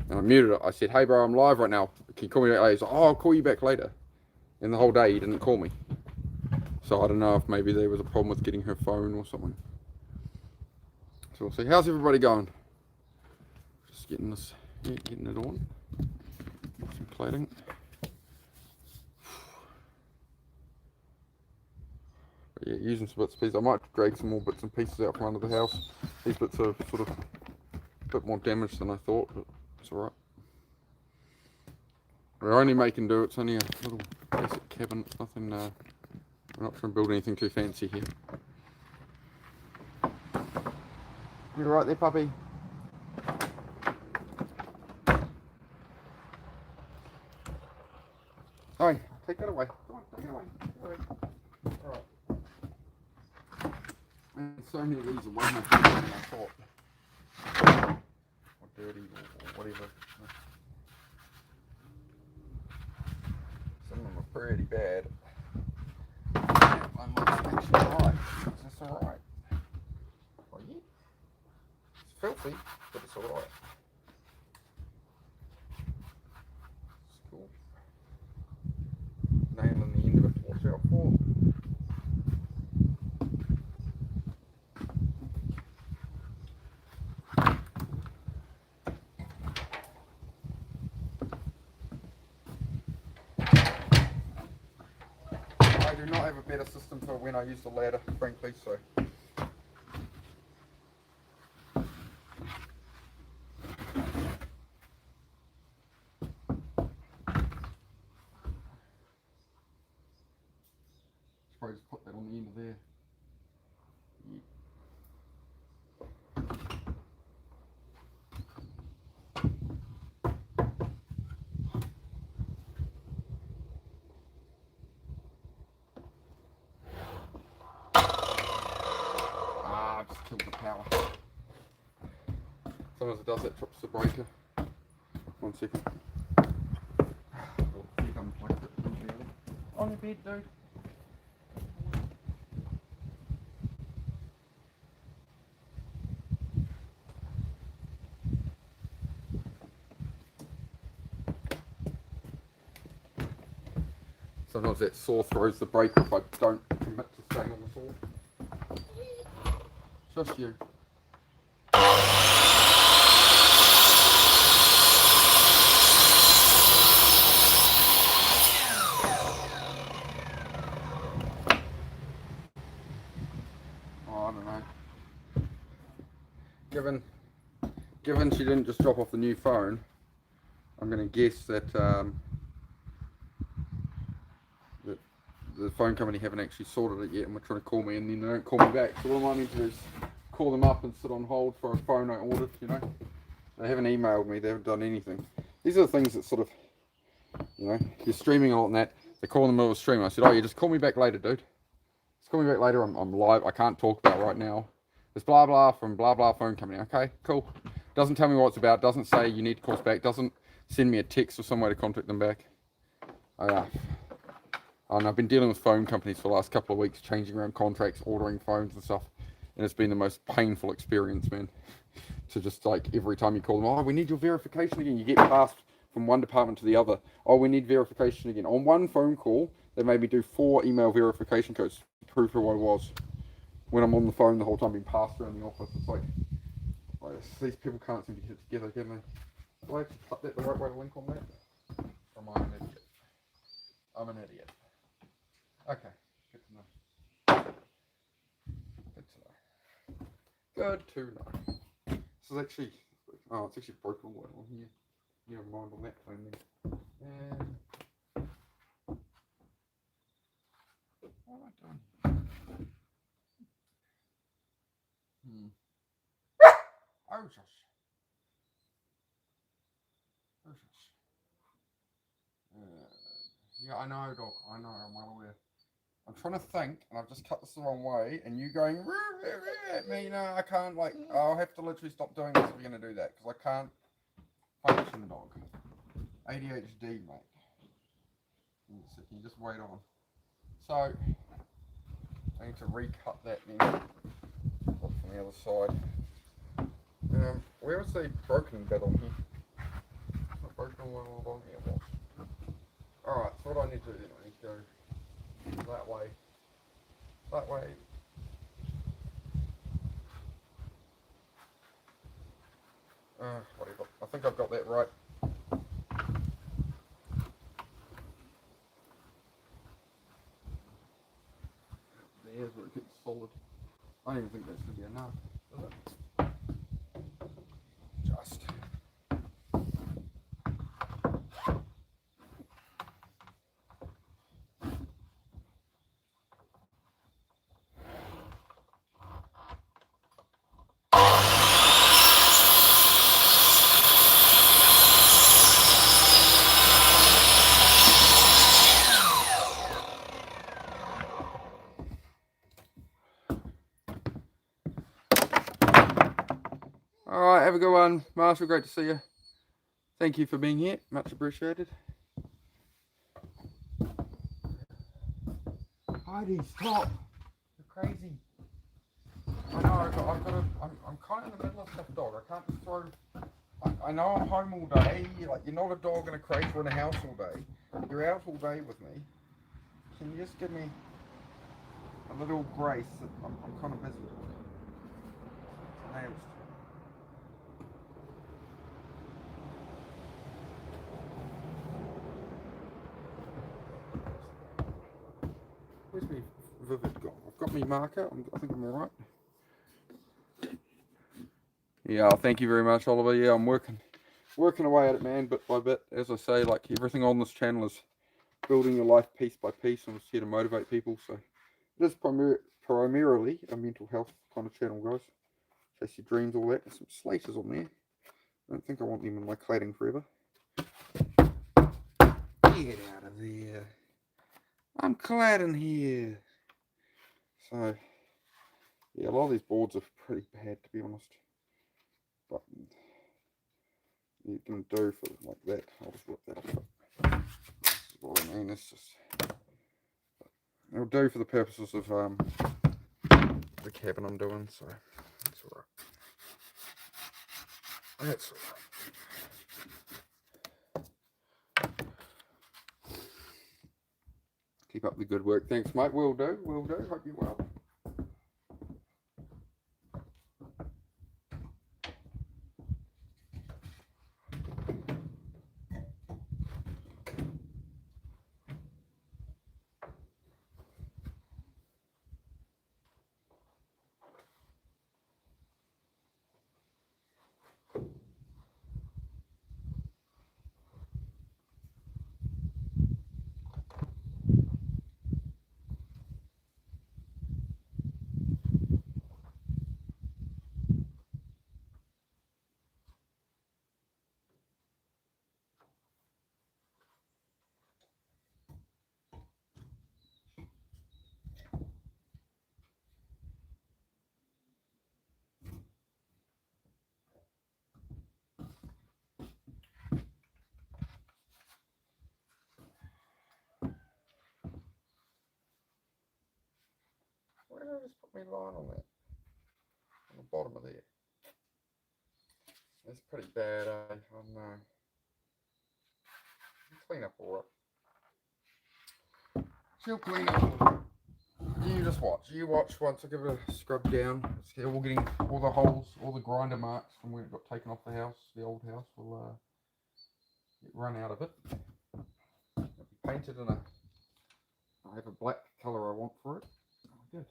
And I muted it. I said, hey bro, I'm live right now. Can you call me back later? He's like, oh, I'll call you back later. And the whole day he didn't call me. So I don't know if maybe there was a problem with getting her phone or something. So we'll see. How's everybody going? Just getting this, yeah, getting it on. Some cladding. But yeah, using some bits and pieces. I might drag some more bits and pieces out from under the house. These bits are sort of a bit more damaged than I thought, but it's alright. We're only making do. It's only a little basic cabin. It's nothing, we're not trying to build anything too fancy here. You alright there, puppy? Alright, take that away. Come on, take it away. Alright. Man, so many of these are way more dirty than I thought. Or dirty or whatever. Some of them are pretty bad. One looks actually alright. Is this alright? Well, yeah. It's filthy, but it's alright. It's cool. Nailing the end of it to watch out for. I do not have a better system for when I use the ladder, frankly, so. Probably just put that on the end of there. I've just killed the power. Sometimes it does that, trips the breaker. 1 second. On your bed, dude. Sometimes that saw throws the breaker if I don't commit to staying on the saw. Just you. Oh, I don't know. Given she didn't just drop off the new phone, I'm going to guess that that the phone company haven't actually sorted it yet, and we're trying to call me, and then they don't call me back. So what I need to do is call them up and sit on hold for a phone I ordered. You know, they haven't emailed me. They haven't done anything. These are the things that sort of, you know, you're streaming a lot and that. They call in the middle of the stream. I said, oh, you just call me back later, dude. Just call me back later. I'm live. I can't talk about it right now. It's blah blah from blah blah phone company. Okay, cool. Doesn't tell me what it's about. Doesn't say you need to call us back. Doesn't send me a text or some way to contact them back. And I've been dealing with phone companies for the last couple of weeks, changing around contracts, ordering phones and stuff, and it's been the most painful experience, man. To just like every time you call them, oh, we need your verification again. You get passed from one department to the other. Oh, we need verification again. On one phone call, they made me do 4 email verification codes to prove who I was. When I'm on the phone the whole time being passed around the office, it's like these people can't seem to get it together, can they? Do I have to put that the right way to link on that? Or am I an idiot? I'm an idiot. Okay, good to know. Good to know. Good to know. This is actually, oh, it's actually broken all the way along here. Never mind on that phone then. And what am I doing? Oh, shush. Oh, shush. Yeah, I know, Doc. I know, I'm well aware. I'm trying to think, and I've just cut this the wrong way, and you going at me. No, I can't. Like, I'll have to literally stop doing this if you're gonna do that, because I can't function, dog. ADHD, mate. So can you just wait on? So I need to recut that then. Look from the other side. Where was the broken bit on here? The broken one along here. Alright, so what I need to do then, I need to go that way. That way. Whatever. I think I've got that right. There's where it gets solid. I don't even think that's going to be enough, is it? Just. Alright, have a good one. Marshall, great to see you. Thank you for being here. Much appreciated. Heidi, stop. You're crazy. I know, I'm kind of in the middle of stuff, dog. I can't just throw... I know I'm home all day. Like, you're not a dog in a crate or in a house all day. You're out all day with me. Can you just give me a little grace? I'm kind of busy. Nails. Where's my vivid gone? I've got my marker. I think I'm alright. Yeah, thank you very much, Oliver. Yeah, I'm working away at it, man, bit by bit. As I say, like, everything on this channel is building your life piece by piece, and it's here to motivate people. So it is primarily a mental health kind of channel, guys. Chase your dreams, all that. There's some slaters on there. I don't think I want them in my cladding forever. Get out of there. I'm cladding here. So, yeah, a lot of these boards are pretty bad, to be honest. But you can do for like that. I'll just rip that off. This is what I mean. It's just, it'll do for the purposes of the cabin I'm doing. So that's alright. That's alright. Keep up the good work. Thanks, mate. Will do. Will do. Hope you're well. Where did I just put my line on that? On the bottom of there. That's pretty bad, eh? I know. Clean up alright. She'll clean up. You just watch. You watch once I give it a scrub down. It's all getting all the holes, all the grinder marks from where it got taken off the house, the old house, will get run out of it. It'll be painted in I have a black colour I want for it. Oh, good.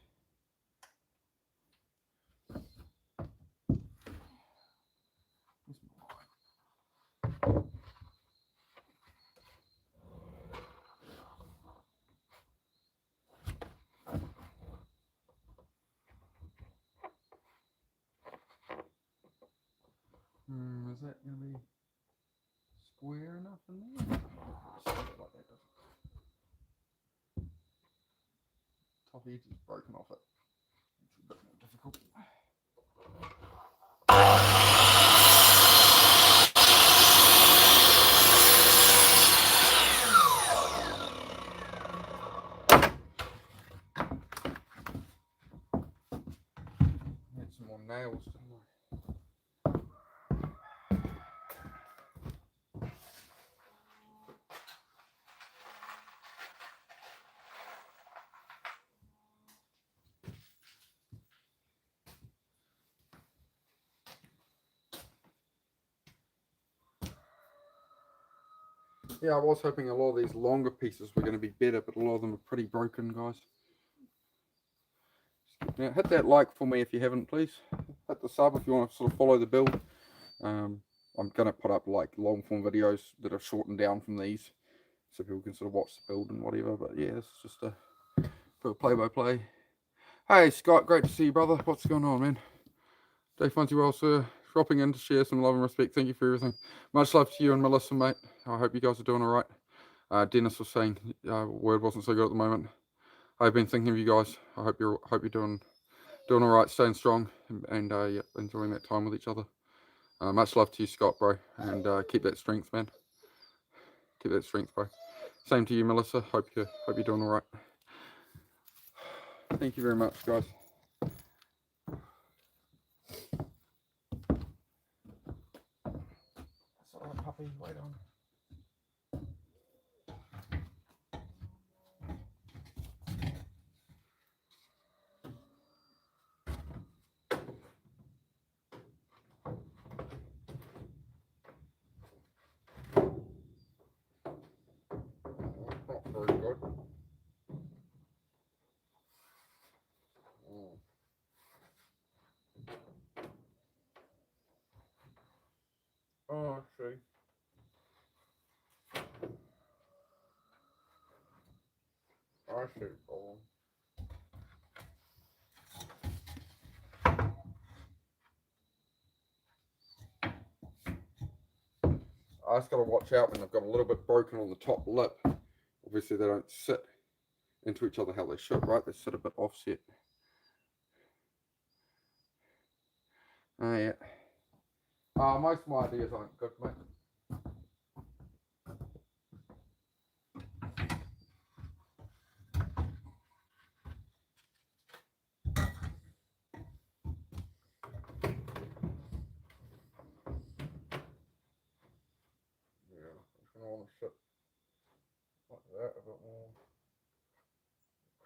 Is that going to be square enough in there? Like that, doesn't it? top edge is broken off it. It's a bit more difficult. Had some more nails, didn't I? Yeah, I was hoping a lot of these longer pieces were going to be better, but a lot of them are pretty broken, guys. Now, hit that like for me if you haven't, please. Hit the sub if you want to sort of follow the build. I'm going to put up like long form videos that are shortened down from these, so people can sort of watch the build and whatever. But yeah, this is just a bit of play-by-play. Hey Scott, great to see you, brother. What's going on, man? Day finds you well, sir. Dropping in to share some love and respect. Thank you for everything. Much love to you and Melissa, mate. I hope you guys are doing all right. Dennis was saying word wasn't so good at the moment. I've been thinking of you guys. I hope you're doing all right, staying strong, and yeah, enjoying that time with each other. Much love to you, Scott, bro, and keep that strength, man. Keep that strength, bro. Same to you, Melissa. Hope you're doing all right. Thank you very much, guys. Sorry, puppy. Wait on. Not very good. Oh, I see. I see. Oh. I just got to watch out when they've got a little bit broken on the top lip. Obviously, they don't sit into each other how they should, right? They sit a bit offset. Oh, yeah. Most of my ideas aren't good, mate. Yeah, I'm going to want to sit like that a bit more.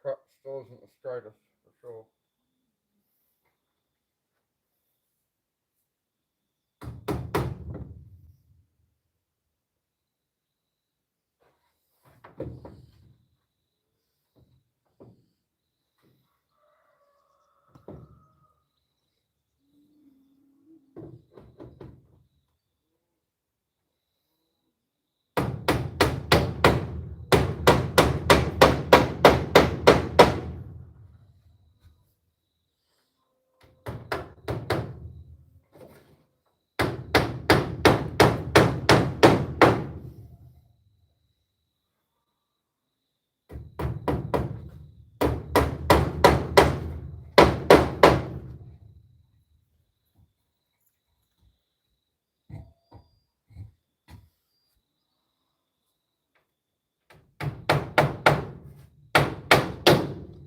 Crutch still isn't the straightest, for sure.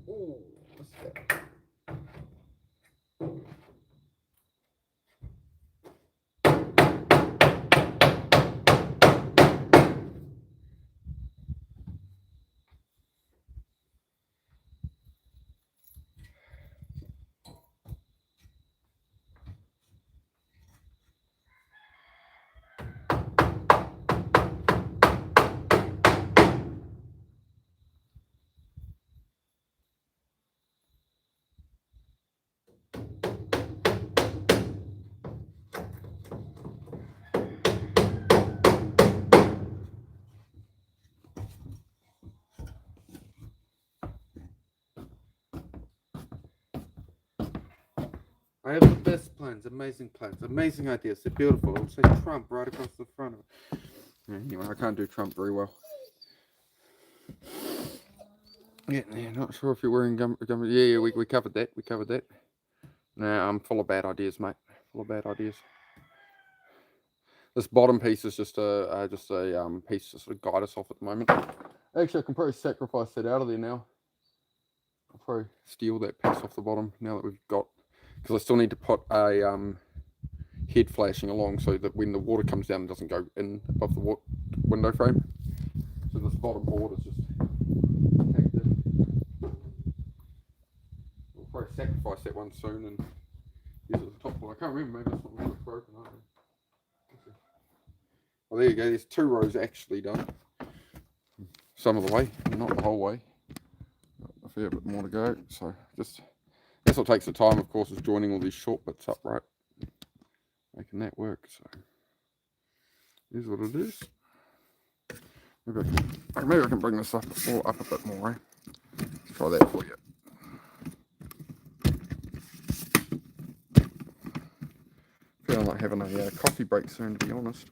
Ooh, what's that? I have the best plans, amazing ideas. They're beautiful. It'll say Trump right across the front of it. Anyway, I can't do Trump very well. Getting there. Not sure if you're wearing gum. Yeah, we covered that. We covered that. Nah, I'm full of bad ideas, mate. Full of bad ideas. This bottom piece is just a piece to sort of guide us off at the moment. Actually, I can probably sacrifice that out of there now. I'll probably steal that piece off the bottom now that we've got, because I still need to put a head flashing along so that when the water comes down, it doesn't go in above the window frame. So this bottom board is just tacked in. We'll probably sacrifice that one soon and use it as a top floor. I can't remember, maybe this one was broken. I don't know. Well, there you go. There's 2 rows actually done. Some of the way, not the whole way. A fair bit more to go. So just that's what takes the time, of course, is joining all these short bits up, right? Making that work. So here's what it is. Maybe I can bring this up a bit more. Eh? Let's try that for you. Feeling like having a coffee break soon, to be honest.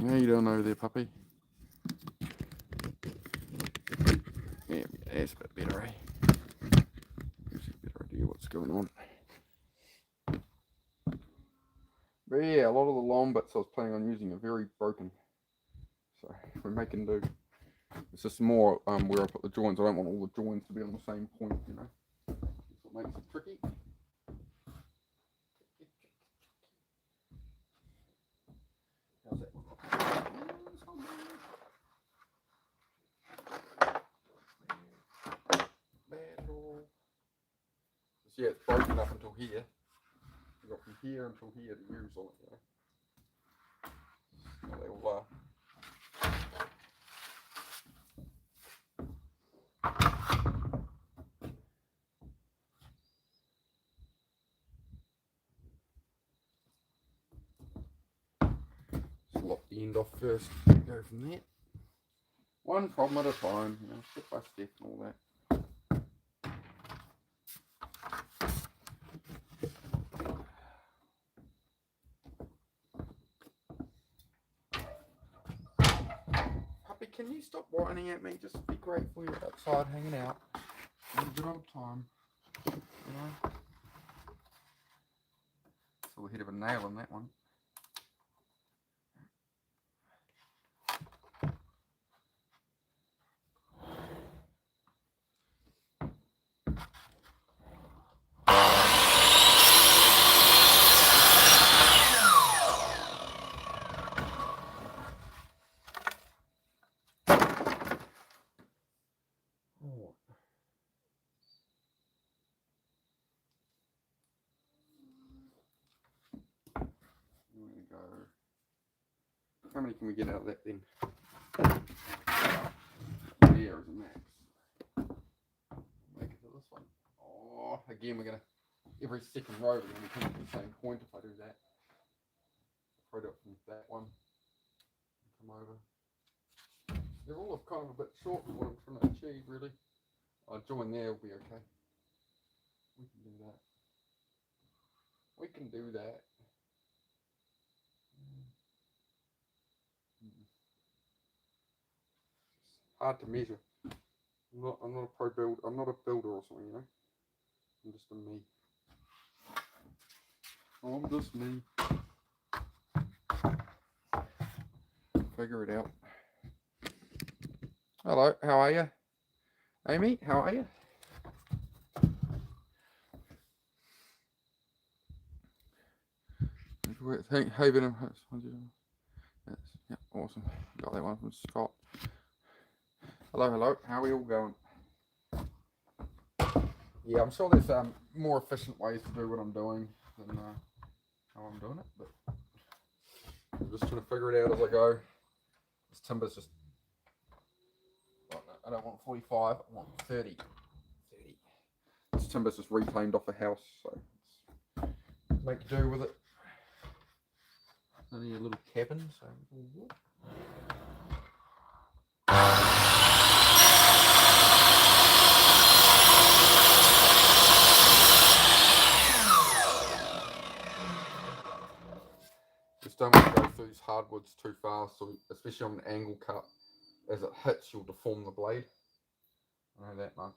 How you doing over there, puppy? Yeah, that's a bit better, eh? Gives you a better idea what's going on. But yeah, a lot of the long bits I was planning on using are very broken. So we're making do. It's just more where I put the joins. I don't want all the joins to be on the same point, you know. That's what makes it tricky. How's that look? Yeah, it's broken up until here. We've got from here until here to use on it, you know. They all are. Just lock the end off first. Go from there. One problem at a time, you know, step by step and all that. Puppy, can you stop whining at me? Just be grateful you're outside hanging out. A good old time, you know. So we hit a nail on that one. How many can we get out of that then? There is a max. Make it to this one. Oh, again, we're going to, every second row, we're going to be coming to the same point if I do that. Throw it up from that one. Come over. They're all kind of a bit short for what I'm trying to achieve, really. I'll join there, will be okay. We can do that. We can do that. Hard to measure. I'm not a pro builder. I'm not a builder or something, you know. I'm just a me. I'm just me. Figure it out. Hello, how are you? Amy, how are you? Hey, Ben. Yeah, awesome. Got that one from Scott. Hello. How are we all going? Yeah, I'm sure there's more efficient ways to do what I'm doing than how I'm doing it, but I'm just trying to figure it out as I go. This timber's just, I don't want 45, I want 30. This timber's just reclaimed off a house, so let's make do with it. Only a little cabin, so upwards too fast, so especially on an angle cut, as it hits, you'll deform the blade. I know that much.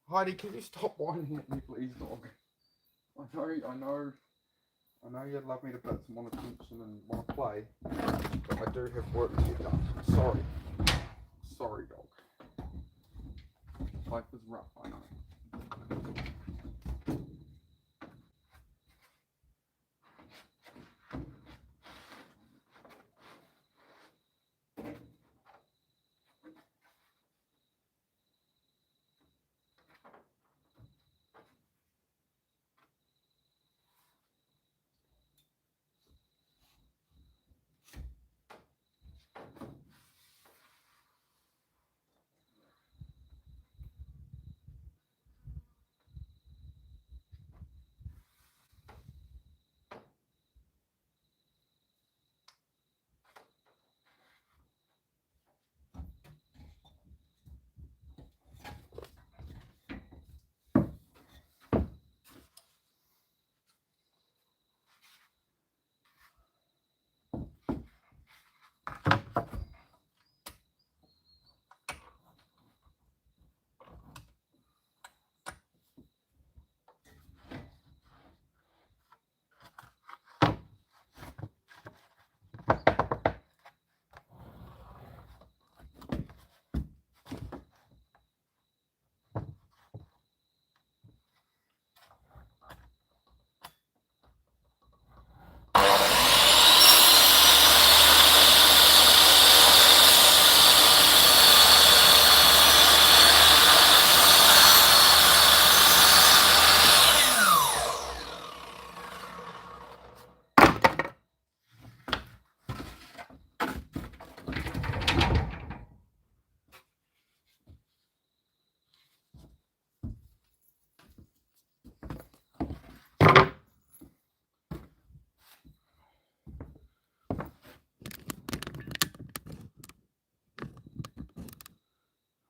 Heidi, can you stop whining at me, please, dog? I know you'd love me to put some on attention and want to play, but I do have work to get done. Sorry, dog. Life is rough, I know.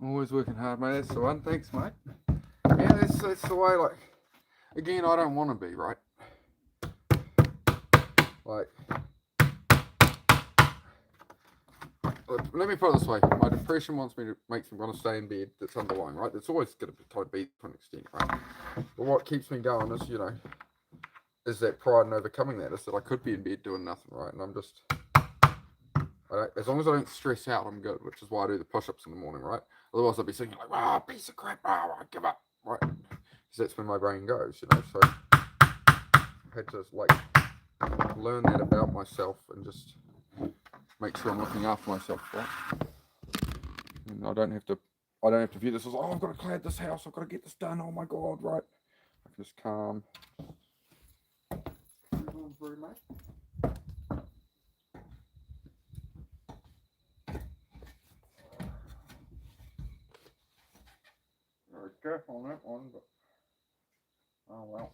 Always working hard, mate. That's the one. Thanks, mate. Yeah, that's the way, like, again, I don't want to be, right? Like, let me put it this way. My depression makes me want to stay in bed. That's underlying, right? It's always going to be to an extent, right? But what keeps me going is, is that pride in overcoming that. Is that I could be in bed doing nothing, right? And I'm just, as long as I don't stress out, I'm good, which is why I do the push-ups in the morning, right? Otherwise, I'd be thinking like, "Ah, piece of crap, I give up," right? Because that's when my brain goes, So I had to like learn that about myself and just make sure I'm looking after myself, right? And I don't have to view this as, oh, I've got to clear this house, I've got to get this done. Oh my god, right? I can just calm. Through, mate. Very careful on that one, but oh well.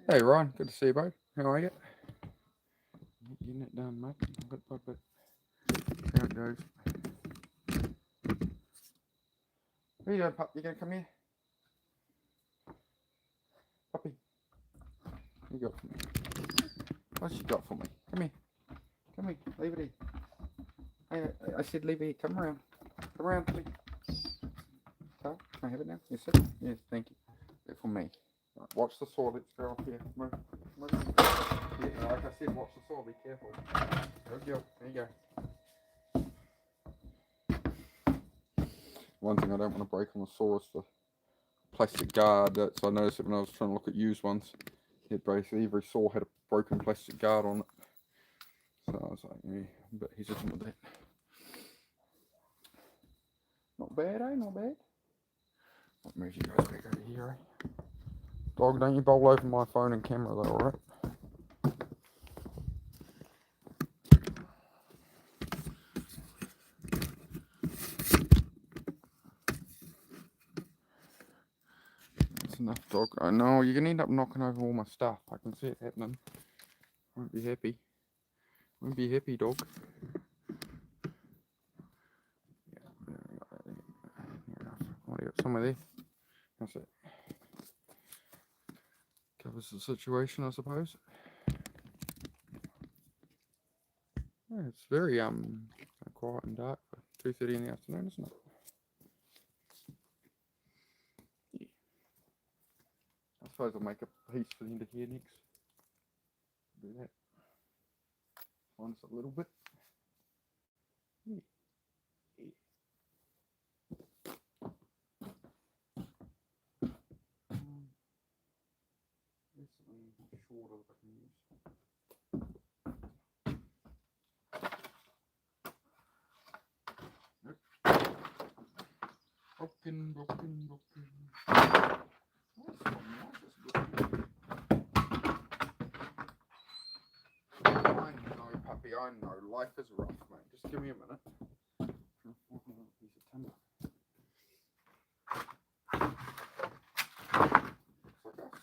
Hey Ryan, good to see you, bud. How are you? Getting it done, mate. But how it goes. Where you going, pup? You gonna come here? Puppy. What you got for me? What's she got for me? Come here. Come here. Leave it here. I said leave it here. Come around. Come around to me. Can I have it now? You sit? Yes, thank you. They're for me. Right, watch the saw. Let's go off here. Move. Yeah, like I said, watch the saw. Be careful. There you go. There you go. One thing I don't want to break on the saw is the plastic guard. That's I noticed it when I was trying to look at used ones. It basically every saw had a broken plastic guard on it. So I was like, yeah, but he's just with that. Not bad, eh? Not bad. What moves you guys back over here, eh? Dog, don't you bowl over my phone and camera though, alright? That's enough, dog. I know, you're gonna end up knocking over all my stuff. I can see it happening. Won't be happy. Won't be happy, dog. Yeah, there we go. Near enough. What do you got? Somewhere there. That's it. Covers the situation, I suppose. Yeah, it's very quiet and dark for 2:30 in the afternoon, isn't it? Yeah. I suppose I'll make a piece for the end of here next. Do that. Find us a little bit. Yeah. Yeah. There's something shorter that I can use. Broken. That's not nice. I know, puppy, I know. Life is rough, mate. Just give me a minute. Piece of timber. Looks like us.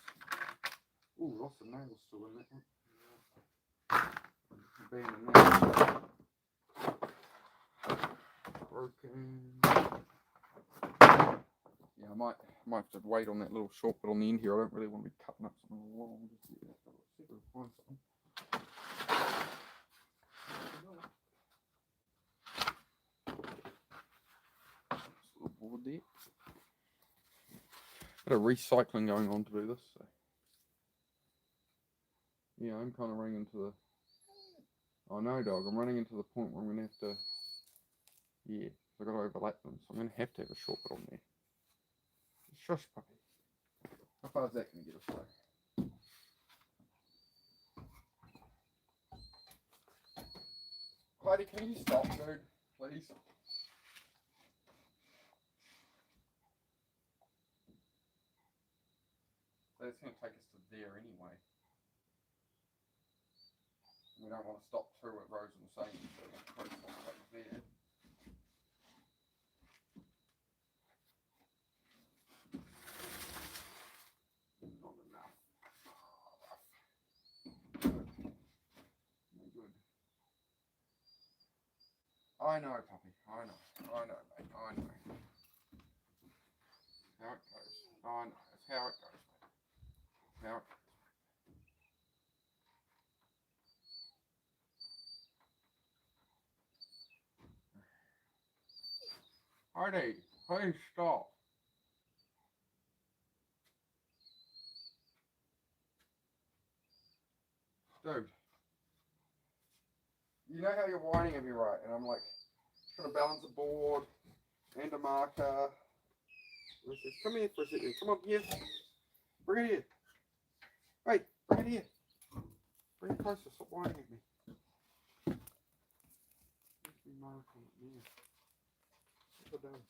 Ooh, lots of nails still in that one. Being a nail. Broken. Yeah, I might have to wait on that little short bit on the end here. I don't really want to be cutting up something long. Just see if we can find something. Little board there. Bit of recycling going on to do this. So. Yeah, I'm kind of running into the. Oh no, dog! I'm running into the point where I'm gonna have to. Yeah, I've got to overlap them, so I'm gonna have to have a short bit on there. Shush, puppy. How far is that gonna get us away? Clyde, can you stop, dude? Please. That's going to take us to there anyway. We don't want to stop through at Rose and Saint. There. Not enough. Good. I know, puppy. I know, mate. I know. How it goes. I know. That's how it goes, mate. How it goes. Heidi, please stop. Dude. You know how you're whining at me, right? And I'm like, trying to balance a board and a marker. Come here for a second. Come on here. Bring it here. Hey, bring it here. Bring it closer. Stop whining at me. Put it down.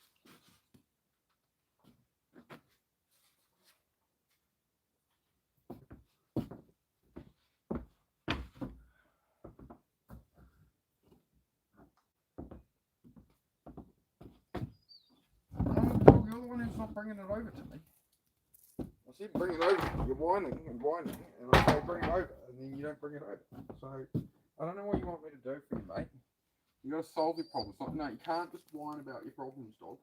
You're the one who's not bringing it over to me. I said bring it over. You're whining and whining, and I say bring it over, and then you don't bring it over. So I don't know what you want me to do for you, mate. You got to solve your problems. No, you can't just whine about your problems, dog.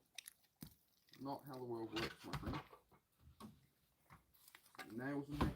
Not how the world works, my friend. Nails in there.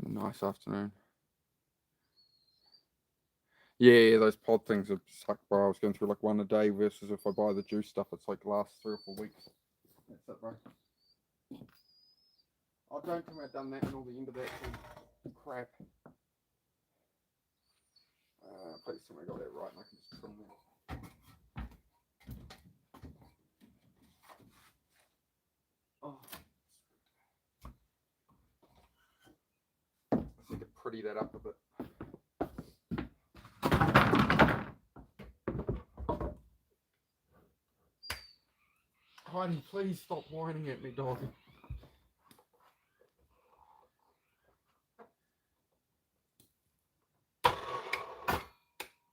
Nice afternoon. Yeah, those pod things have sucked, bro. I was going through like one a day versus if I buy the juice stuff, it's like lasts 3 or 4 weeks. That's it, bro. I don't think I've done that and all the end of that crap. Please tell me I got that right and I can just trim that. Oh. I need to pretty that up a bit. Heidi, please stop whining at me, dog.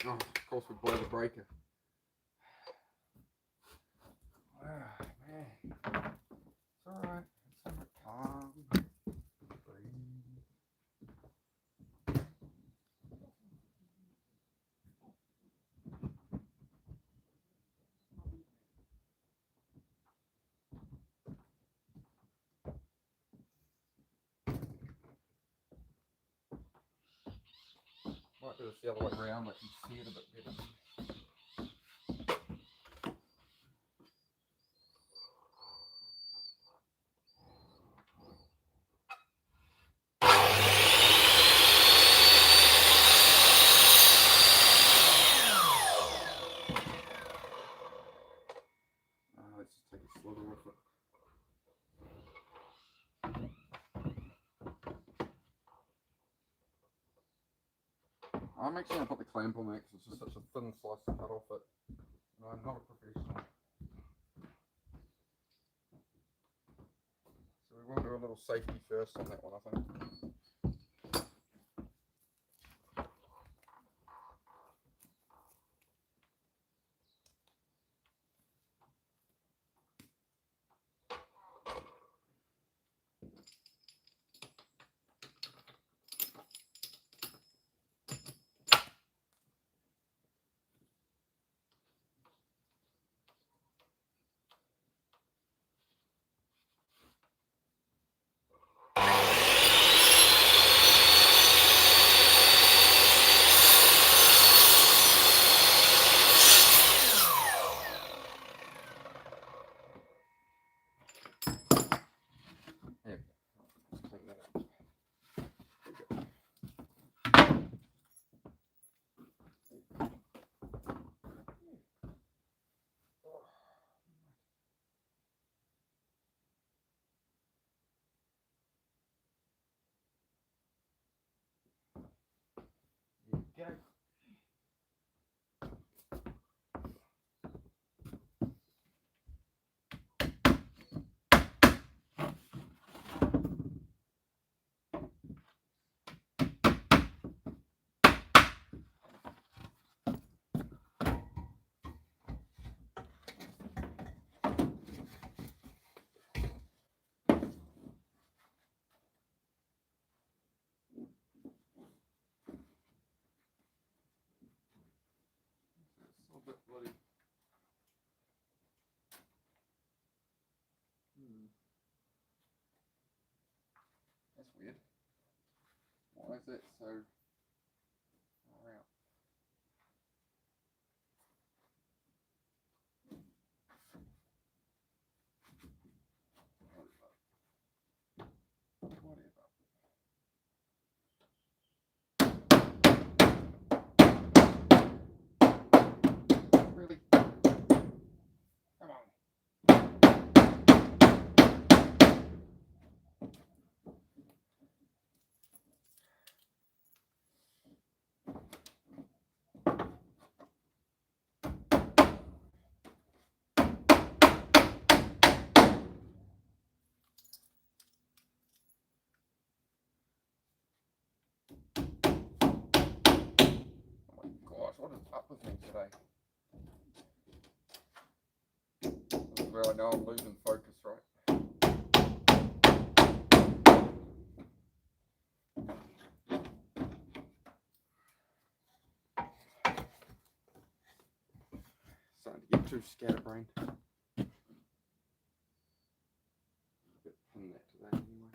Oh, of course we blow the breaker. Ah, man. It's alright. It's calm. Might do this the other way around, I can see it a bit better. Let's just take a slither off it. I'm actually going to put the clamp on that because it's just such a thin slice to cut off it. And I'm not a professional. So we will do a little safety first on that one, I think. Go. A bit bloody. That's weird. Why is that so far out? with me today. This is where I know I'm losing focus, right? Starting to get too scatterbrained. Pin that to that anyway.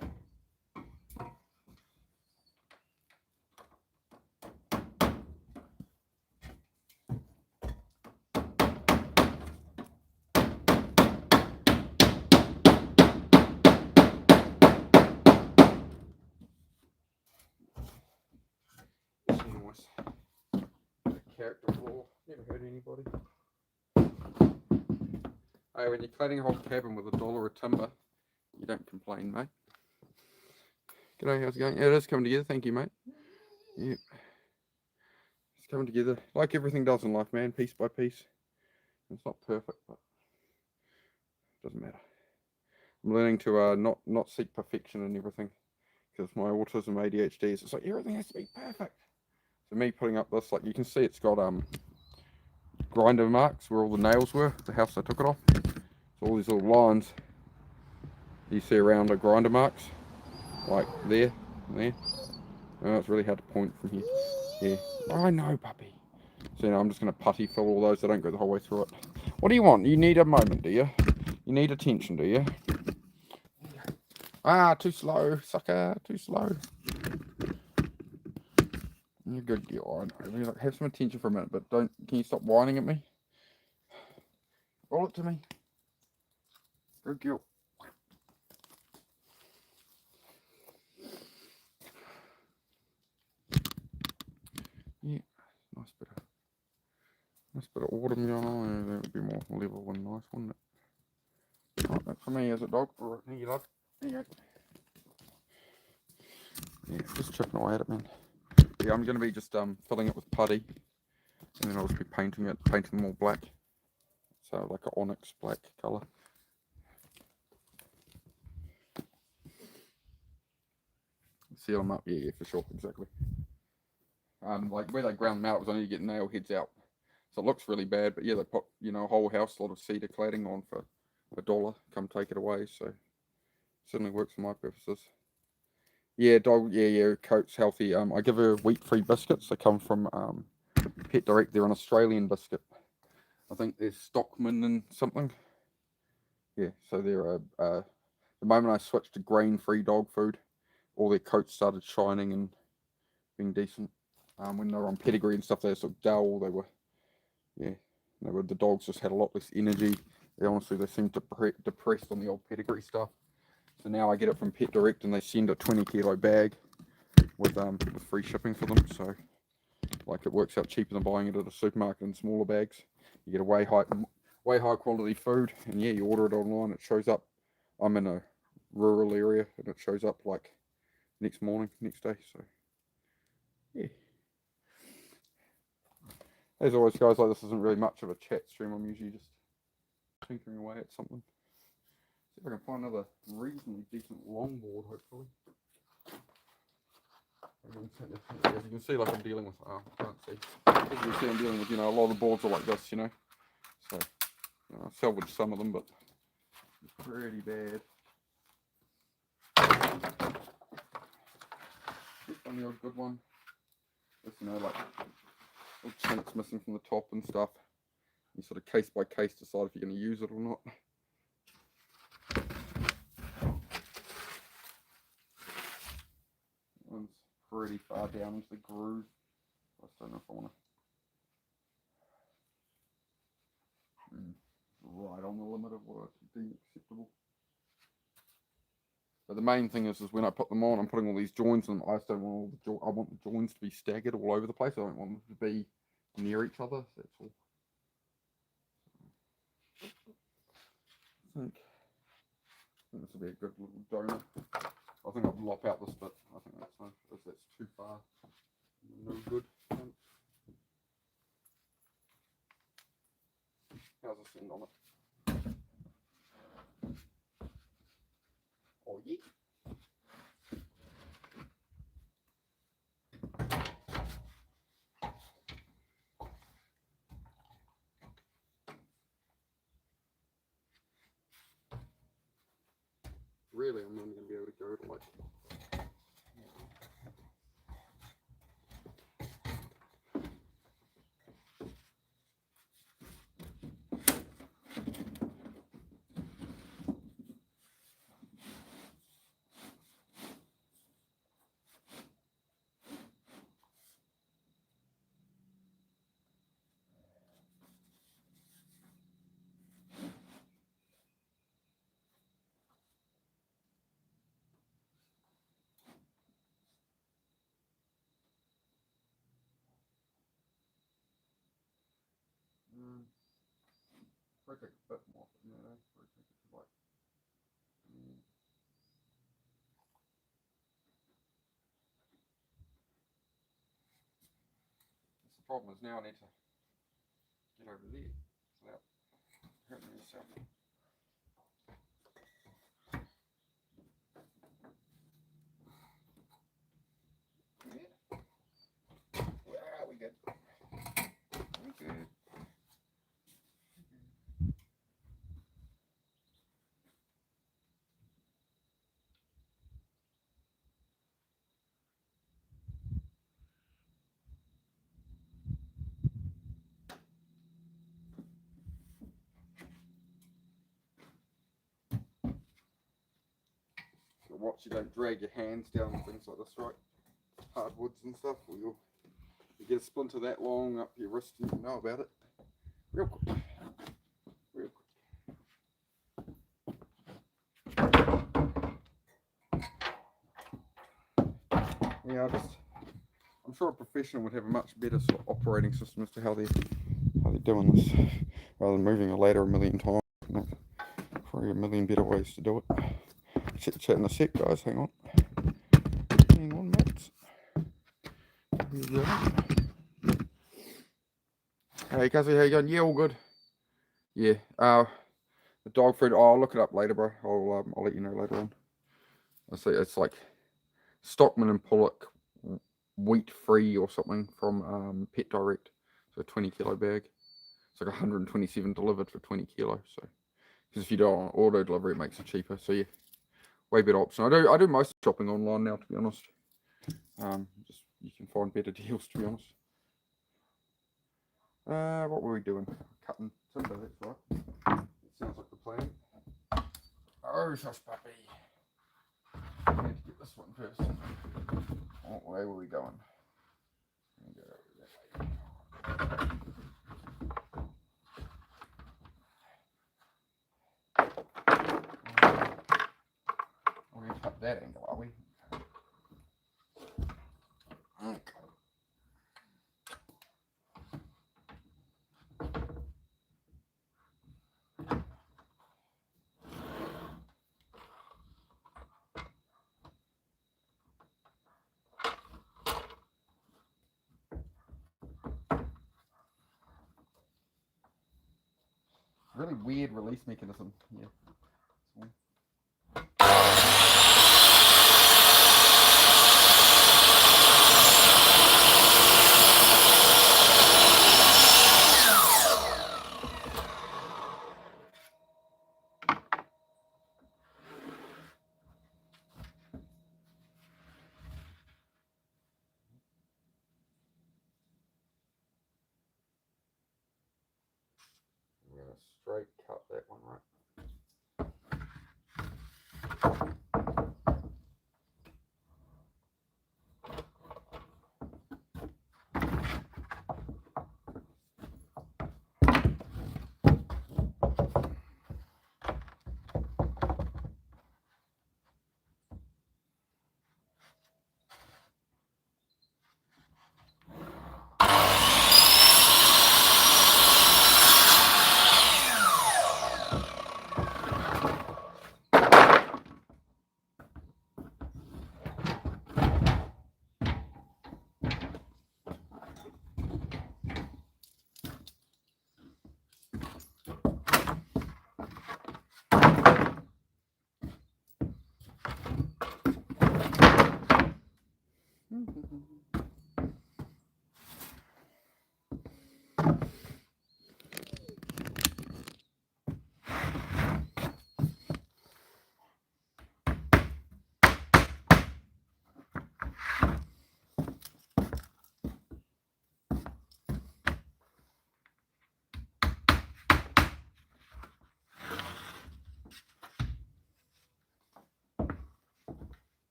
Nice. Character flaw. Never hurt anybody. Hey, when you're cladding a whole cabin with $1 of timber, you don't complain, mate. G'day, how's it going? Yeah, it is coming together. Thank you, mate. Yep. It's coming together like everything does in life, man. Piece by piece. It's not perfect, but it doesn't matter. I'm learning to not seek perfection and everything, because my autism, ADHD, it's like everything has to be perfect. So me putting up this, like you can see, it's got grinder marks where all the nails were. The house I took it off. So all these little lines you see around the grinder marks, like there, and there. Oh, it's really hard to point from here. Yeah. Oh, I know, puppy. So, I'm just going to putty fill all those. I don't go the whole way through it. What do you want? You need a moment, do you? You need attention, do you? Ah, too slow, sucker. Too slow. You're a good girl. I know. Have some attention for a minute, but don't. Can you stop whining at me? Roll it to me. Good girl. Yeah, nice bit of autumn going on. That would be more level and nice, wouldn't it? Right, that's for me as a dog. All right, here you love. There you go. Yeah, just chipping away at it, man. Yeah, I'm going to be just filling it with putty, and then I'll just be painting them all black. So like an onyx black colour. Seal them up, yeah, for sure, exactly. Like where they ground them out, it was only to get nail heads out. So it looks really bad, but yeah, they put, a whole house, a lot of cedar cladding on for $1. Come take it away, so certainly works for my purposes. Yeah, dog, yeah, coat's healthy. I give her wheat-free biscuits. They come from Pet Direct. They're an Australian biscuit. I think they're Stockman and something. Yeah, so they're the moment I switched to grain-free dog food, all their coats started shining and being decent. When they were on pedigree and stuff, they were sort of dull. The dogs just had a lot less energy. They seemed depressed on the old pedigree stuff. So now I get it from Pet Direct, and they send a 20-kilo bag with free shipping for them. So like it works out cheaper than buying it at a supermarket in smaller bags. You get a way high quality food, and yeah, you order it online. It shows up. I'm in a rural area, and it shows up like next day. So yeah. As always, guys, like this isn't really much of a chat stream. I'm usually just tinkering away at something. See if I can find another reasonably decent longboard, hopefully. As you can see, like I'm dealing with, I can't see. As you can see, I'm dealing with, a lot of the boards are like this, So, I salvaged some of them, but it's pretty bad. Only a good one. Just, like little chinks missing from the top and stuff. You sort of case by case decide if you're going to use it or not. One's pretty far down into the groove. I just don't know if I want to. Right on the limit of what I deem acceptable. But the main thing is when I put them on, I'm putting all these joins in them. I just don't want I want the joins to be staggered all over the place. I don't want them to be near each other. That's all. I think this will be a good little donor. I think I'll lop out this bit. I think that's fine. If that's too far, no good. How's the send on it? Oh yeah. Probably take a bit more, you know, probably take it to like, the problem is now I need to get over there without hurting yourself. Yeah, we good. We good. So watch you don't drag your hands down things like this, right? Hardwoods and stuff, or you get a splinter that long up your wrist and you know about it. Real quick. Real quick. Yeah, I'm sure a professional would have a much better sort of operating system as to how they're doing this, rather than moving a ladder a million times. Probably a million better ways to do it. Chat in a sec, guys. Hang on. Hang on, mates. Here you go. Hey, Cassie, how you going? Yeah, all good. Yeah. The dog food. Oh, I'll look it up later, bro. I'll let you know later on. I see it's like Stockman and Pollock wheat free or something from Pet Direct. So a 20 kilo bag. It's like 127 delivered for 20 kilos. So because if you do it on auto delivery, it makes it cheaper. So yeah, way better option. I do most shopping online now, to be honest. Just you can find better deals, to be honest. What were we doing? Cutting timber, that's right. Sounds like the plan. Oh, shush puppy. I need to get this one first. What way were we going? Go that way. We're going to cut that angle, are we? Okay. Really weird release mechanism here. I'm going to straight cut that one, right?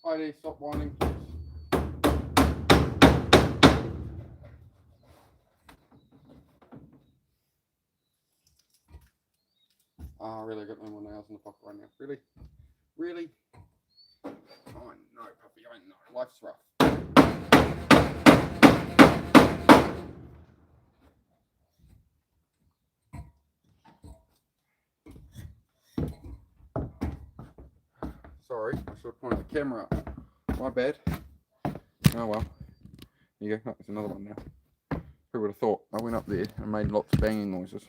Heidi, stop whining, please. Oh, really, I got no more nails in the pocket right now. Really? Really? I know, puppy, I know. Life's rough. Sorry, I should have pointed the camera up. My bad. Oh well. Here you go. Oh, there's another one now. Who would have thought? I went up there and made lots of banging noises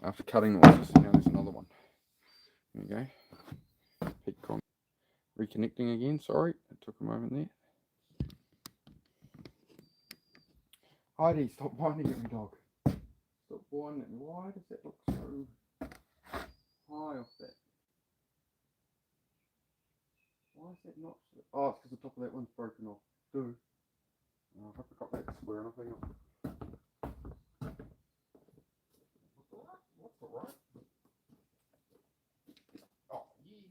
after cutting noises. Now there's another one. There you go. Peak con. Reconnecting again. Sorry, it took a moment there. Heidi, stop whining at me, dog. Stop whining at me. Why does that look so high off that? Why is that not? Oh, it's because the top of that one's broken off. Dude. Oh, I hope I got that square enough. Hang on. What's alright? Oh, yeah.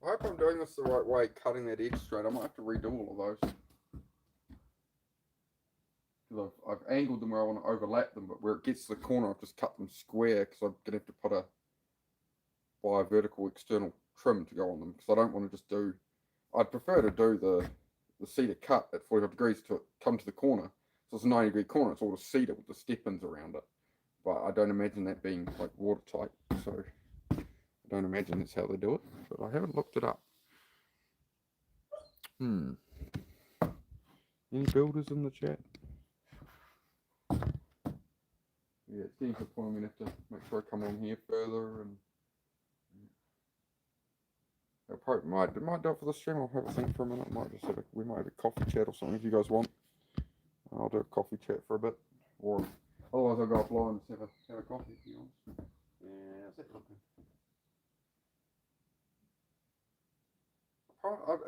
I hope I'm doing this the right way, cutting that edge straight. I might have to redo all of those. Because I've angled them where I want to overlap them, but where it gets to the corner, I've just cut them square because I'm going to have to put buy a vertical external trim to go on them. Because I don't want to just do, I'd prefer to do the cedar cut at 45 degrees to come to the corner. So it's a 90-degree corner, it's all the cedar with the step-ins around it. But I don't imagine that being like watertight, so I don't imagine that's how they do it, but I haven't looked it up. Any builders in the chat? Yeah, it's getting to the point I'm going to have to make sure I come on here further, and I probably might do it for the stream. I'll have a think for a minute. We might have a coffee chat or something if you guys want. I'll do a coffee chat for a bit, or otherwise I'll go offline and have a coffee if you want. Yeah, how's that looking?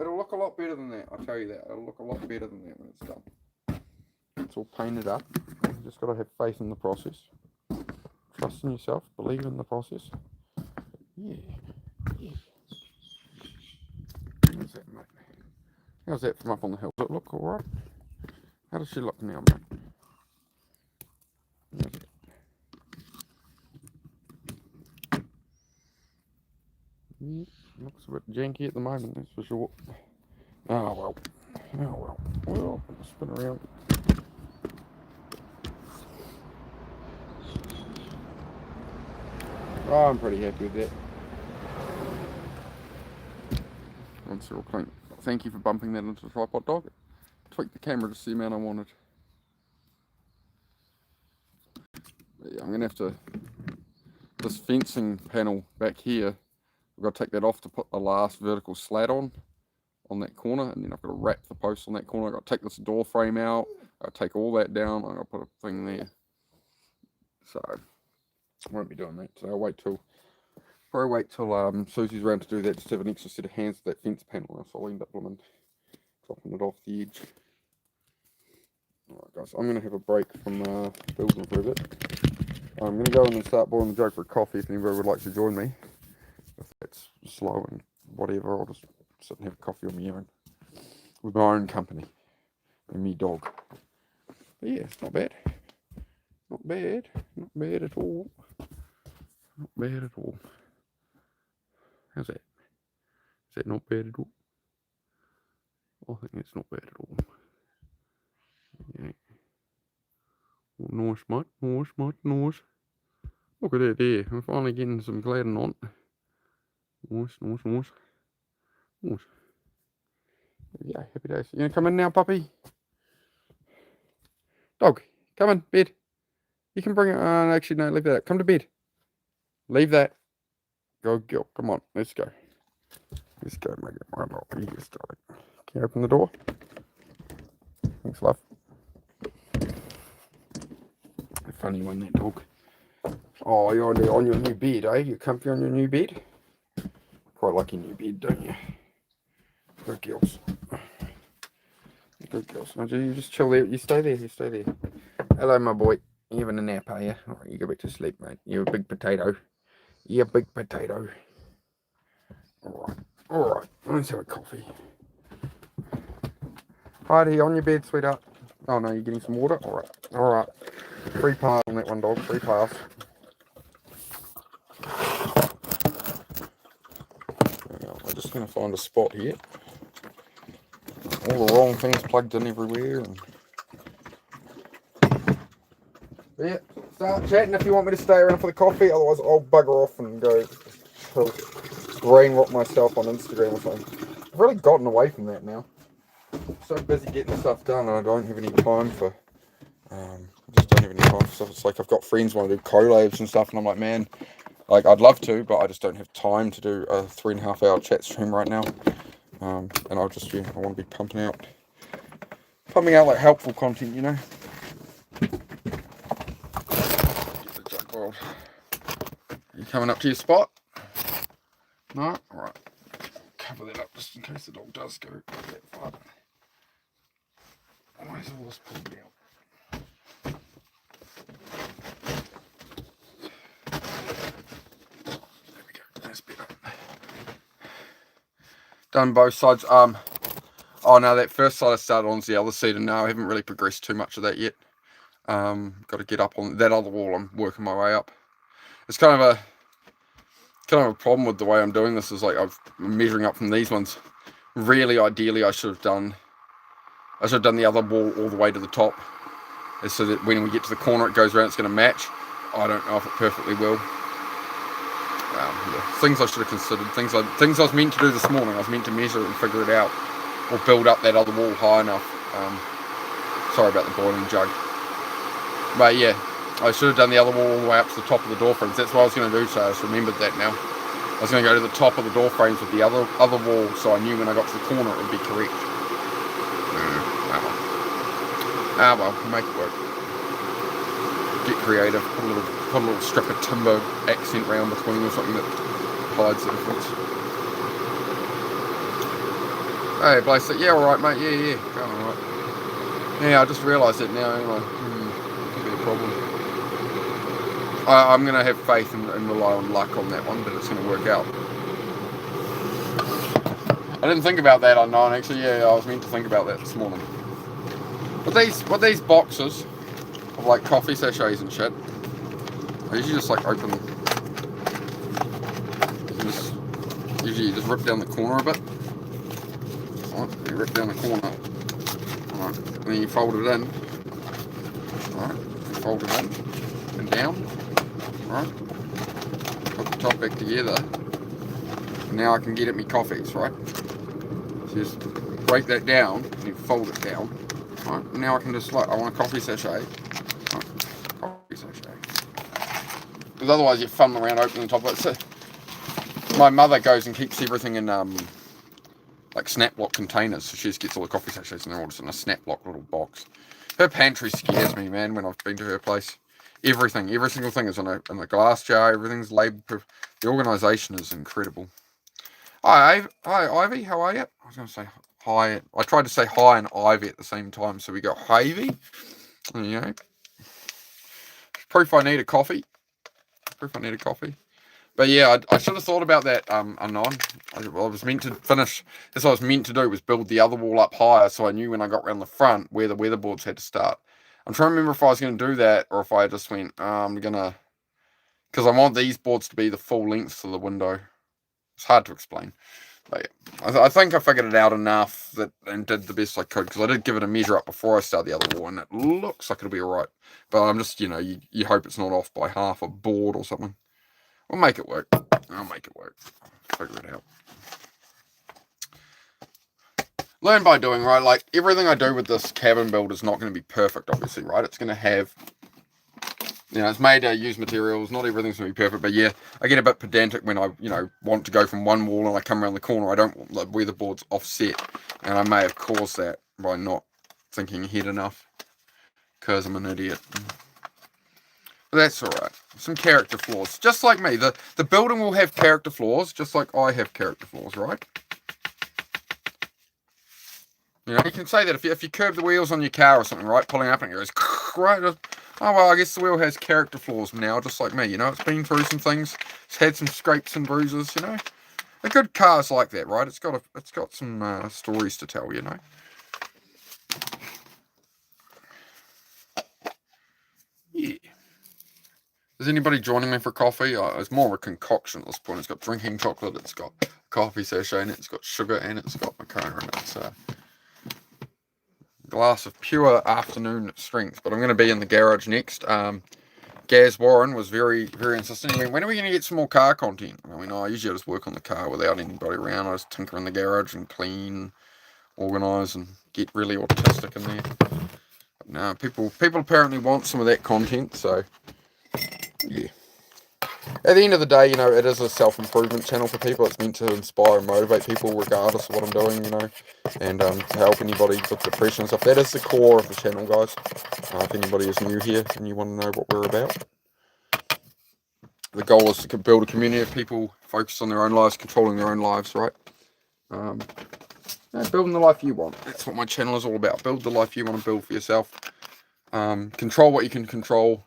It'll look a lot better than that, I'll tell you that. It'll look a lot better than that when it's done. It's all painted up. You just got to have faith in the process. Trust in yourself, believe in the process. Yeah. How's that, mate? How's that from up on the hill? Does it look alright? How does she look now, mate? Yeah, looks a bit janky at the moment, that's for sure. Oh well. Well, spin around. Oh, I'm pretty happy with that. Once they're all clean. Thank you for bumping that into the tripod, dog. Tweak the camera to see the amount I wanted. But yeah, I'm going to have to... This fencing panel back here, I've got to take that off to put the last vertical slat on that corner, and then I've got to wrap the post on that corner. I've got to take this door frame out, I've got to take all that down, I've got to put a thing there. So, I won't be doing that. So I'll probably wait till Susie's around to do that, just have an extra set of hands to that fence panel, else I'll end up dropping it off the edge. Alright guys, I'm going to have a break from building for a bit. I'm going to go in and start boiling the jug for coffee if anybody would like to join me. If that's slow and whatever, I'll just sit and have coffee on my own. With my own company. And me dog. But yeah, it's not bad. Not bad. Not bad at all. Not bad at all. How's that? Is that not bad at all? I think it's not bad at all. Yeah. Nice, mate. Nice, mate. Nice. Look at that there. I'm finally getting some cladding on. Nice. Nice. Yeah, happy days. You gonna come in now, puppy? Dog, come in, bed. You can bring it on. Actually, no, leave that. Come to bed. Leave that. Go, girl. Come on. Let's go. Let's go, make it right up. You get started. Can you open the door? Thanks, love. Funny one, that dog. Oh, you're on your new bed, eh? You're comfy on your new bed? Quite like your new bed, don't you? Good girls. Good girls. No, you just chill there. You stay there. You stay there. Hello, my boy. You having a nap, are you? Alright, you go back to sleep, mate. You're a big potato. You're a big potato. Alright. Alright. Let's have a coffee. Heidi, on your bed, sweetheart. Oh, no, you're getting some water? Alright. Alright. Free pass on that one, dog. Free pass. I'm just going to find a spot here. All the wrong things plugged in everywhere. And... yeah, start chatting if you want me to stay around for the coffee. Otherwise, I'll bugger off and go brain rot myself on Instagram or something. I've really gotten away from that now. I'm so busy getting stuff done, and I don't have any time for. I just don't have any time for stuff. It's like I've got friends want to do collabs and stuff, and I'm like, man, like I'd love to, but I just don't have time to do a 3.5 hour chat stream right now. And I'll just, yeah, I want to be pumping out like helpful content, you know. Get the junk boiled. You coming up to your spot? No? Alright. Cover that up just in case the dog does go that far. Why is all this pulled out? There we go. That's better. Done both sides. Oh no, that first side I started on is the other seat, and no, I haven't really progressed too much of that yet. Got to get up on that other wall. I'm working my way up. It's kind of a problem with the way I'm doing this. Is like I'm measuring up from these ones. Really, ideally, I should have done the other wall all the way to the top, so that when we get to the corner, it goes around. It's going to match. I don't know if it perfectly will. Yeah. Things I should have considered. Things I was meant to do this morning. I was meant to measure it and figure it out, or build up that other wall high enough. Sorry about the boiling jug. But yeah, I should have done the other wall all the way up to the top of the door frames. That's what I was going to do, so I just remembered that now. I was going to go to the top of the door frames with the other wall, so I knew when I got to the corner it would be correct. Well, make it work. Get creative. Put a little strip of timber accent round between or something that hides the difference. Hey, Blaze said, yeah, alright, mate. Yeah, going alright. Yeah, I just realised it now. Could be a problem. I'm going to have faith and rely on luck on that one, but it's going to work out. I didn't think about that on 9, actually. Yeah, I was meant to think about that this morning. With these boxes of like coffee sachets and shit, I usually just like open them. Usually you just rip down the corner a bit. Right, you rip down the corner. Right, and then you fold it in. Right, you fold it in and down. Right, put the top back together. Now I can get at me coffees, right? So just break that down and you fold it down. Right, now I can just like, I want a coffee sachet. Right, coffee sachet. Because otherwise you funnel around opening the top of it. So my mother goes and keeps everything in like snap lock containers. So she just gets all the coffee sachets and they're all just in a snap lock little box. Her pantry scares me, man, when I've been to her place. Every single thing is in a glass jar. Everything's labelled. The organisation is incredible. Hi, Ivy. How are you? I was going to say hi. I tried to say hi and Ivy at the same time, so we got Ivy. You know, proof I need a coffee. But yeah, I should have thought about that. Anon. I was meant to finish. That's what I was meant to do, was build the other wall up higher, so I knew when I got around the front where the weatherboards had to start. I'm trying to remember if I was going to do that or if I just went. I'm gonna, because I want these boards to be the full length of the window. It's hard to explain. But yeah, I think I figured it out enough and did the best I could, because I did give it a measure up before I started the other wall, and it looks like it'll be alright. But I'm just, you hope it's not off by half a board or something. We'll make it work. I'll make it work. Figure it out. Learn by doing, right? Like, everything I do with this cabin build is not going to be perfect, obviously, right? It's going to have You know, it's made to use materials. Not everything's going to be perfect, but yeah, I get a bit pedantic when I, want to go from one wall and I come around the corner. I don't want the weatherboard's offset, and I may have caused that by not thinking ahead enough because I'm an idiot. But that's all right. Some character flaws, just like me. The building will have character flaws, just like I have character flaws, right? You can say that if you curb the wheels on your car or something, right, pulling up and it goes, right, oh well, I guess the wheel has character flaws now, just like me, it's been through some things, it's had some scrapes and bruises, A good car's like that, right? It's got some stories to tell, Yeah. Is anybody joining me for coffee? It's more of a concoction at this point. It's got drinking chocolate, it's got coffee sachet in it, it's got sugar, and it's got macaroni in it. It's a glass of pure afternoon strength. But I'm going to be in the garage next. Gaz Warren was very, very insistent. He went, when are we going to get some more car content? I usually just work on the car without anybody around. I just tinker in the garage and clean, organise, and get really autistic in there. But no, people apparently want some of that content, so yeah. At the end of the day, it is a self-improvement channel for people. It's meant to inspire and motivate people regardless of what I'm doing, and to help anybody with depression and stuff. That is the core of the channel, guys. If anybody is new here and you want to know what we're about. The goal is to build a community of people focused on their own lives, controlling their own lives, right? Building the life you want. That's what my channel is all about. Build the life you want to build for yourself. Control what you can control.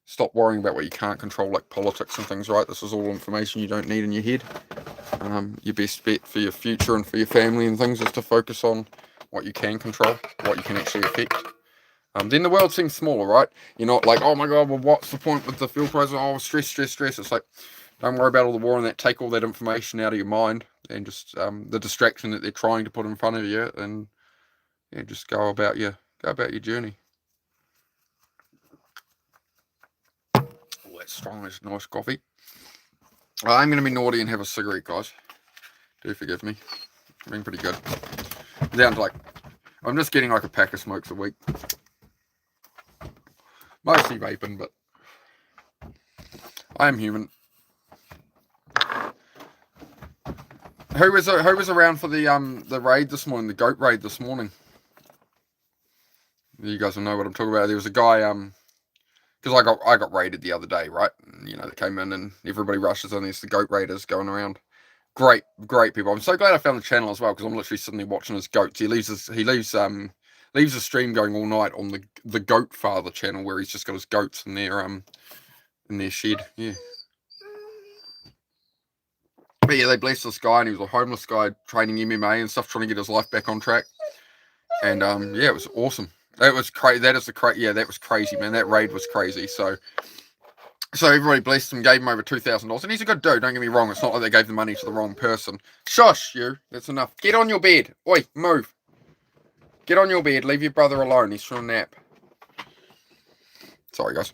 Stop worrying about what you can't control, like politics and things, right? This is all information you don't need in your head. Your best bet for your future and for your family and things is to focus on what you can control, what you can actually affect. Then the world seems smaller, right? You're not like, oh my god, well, what's the point with the fuel prices? Oh, stress. It's like, don't worry about all the war and that. Take all that information out of your mind and just the distraction that they're trying to put in front of you, and just go about your journey. That's strong. That's nice coffee. I'm going to be naughty and have a cigarette, guys. Do forgive me. It's been pretty good. Down to I'm just getting like a pack of smokes a week. Mostly vaping, but I am human. Who was around for the raid this morning, the goat raid this morning? You guys will know what I'm talking about. There was a guy because I got raided the other day, right? And, they came in and everybody rushes in. There's the goat raiders going around. Great people. I'm so glad I found the channel as well because I'm literally sitting there watching his goats. He leaves a stream going all night on the Goat Father channel where he's just got his goats in their shed. Yeah. But yeah, they blessed this guy, and he was a homeless guy training MMA and stuff, trying to get his life back on track. And yeah, it was awesome. That was crazy. That was crazy, man. That raid was crazy. So everybody blessed him, gave him over $2,000, and he's a good dude. Don't get me wrong. It's not like they gave the money to the wrong person. Shush, you. That's enough. Get on your bed. Oi, move. Get on your bed. Leave your brother alone. He's for a nap. Sorry, guys.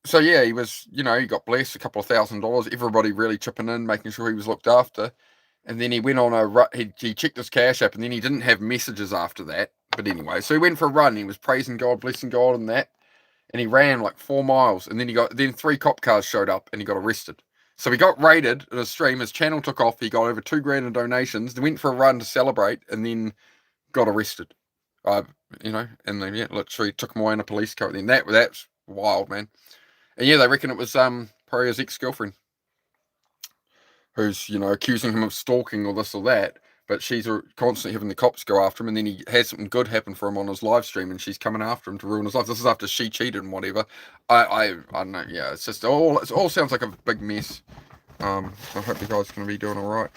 So yeah, he was, he got blessed, a couple of $1,000. Everybody really chipping in, making sure he was looked after. And then he went on he checked his cash app, and then he didn't have messages after that. But anyway, so he went for a run. He was praising God, blessing God, and that. And he ran like 4 miles, and then 3 cop cars showed up, and he got arrested. So he got raided in a stream. His channel took off. He got over $2,000 in donations. They went for a run to celebrate, and then got arrested. And then literally took him away in a police car. Then that's wild, man. And yeah, they reckon it was probably his ex-girlfriend who's accusing him of stalking or this or that. But she's constantly having the cops go after him, and then he has something good happen for him on his live stream, and she's coming after him to ruin his life. This is after she cheated and whatever. I don't know. Yeah, it's just it all sounds like a big mess. I hope you guys are going to be doing all right.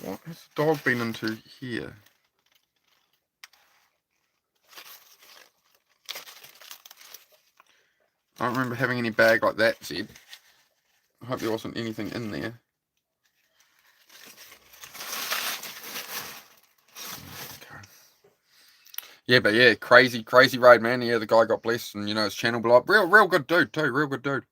What has the dog been into here? I don't remember having any bag like that, Zed. I hope there wasn't anything in there. Okay. Yeah, but yeah, crazy raid, man. Yeah, the guy got blessed, and his channel blew up. Real good dude too. Real good dude.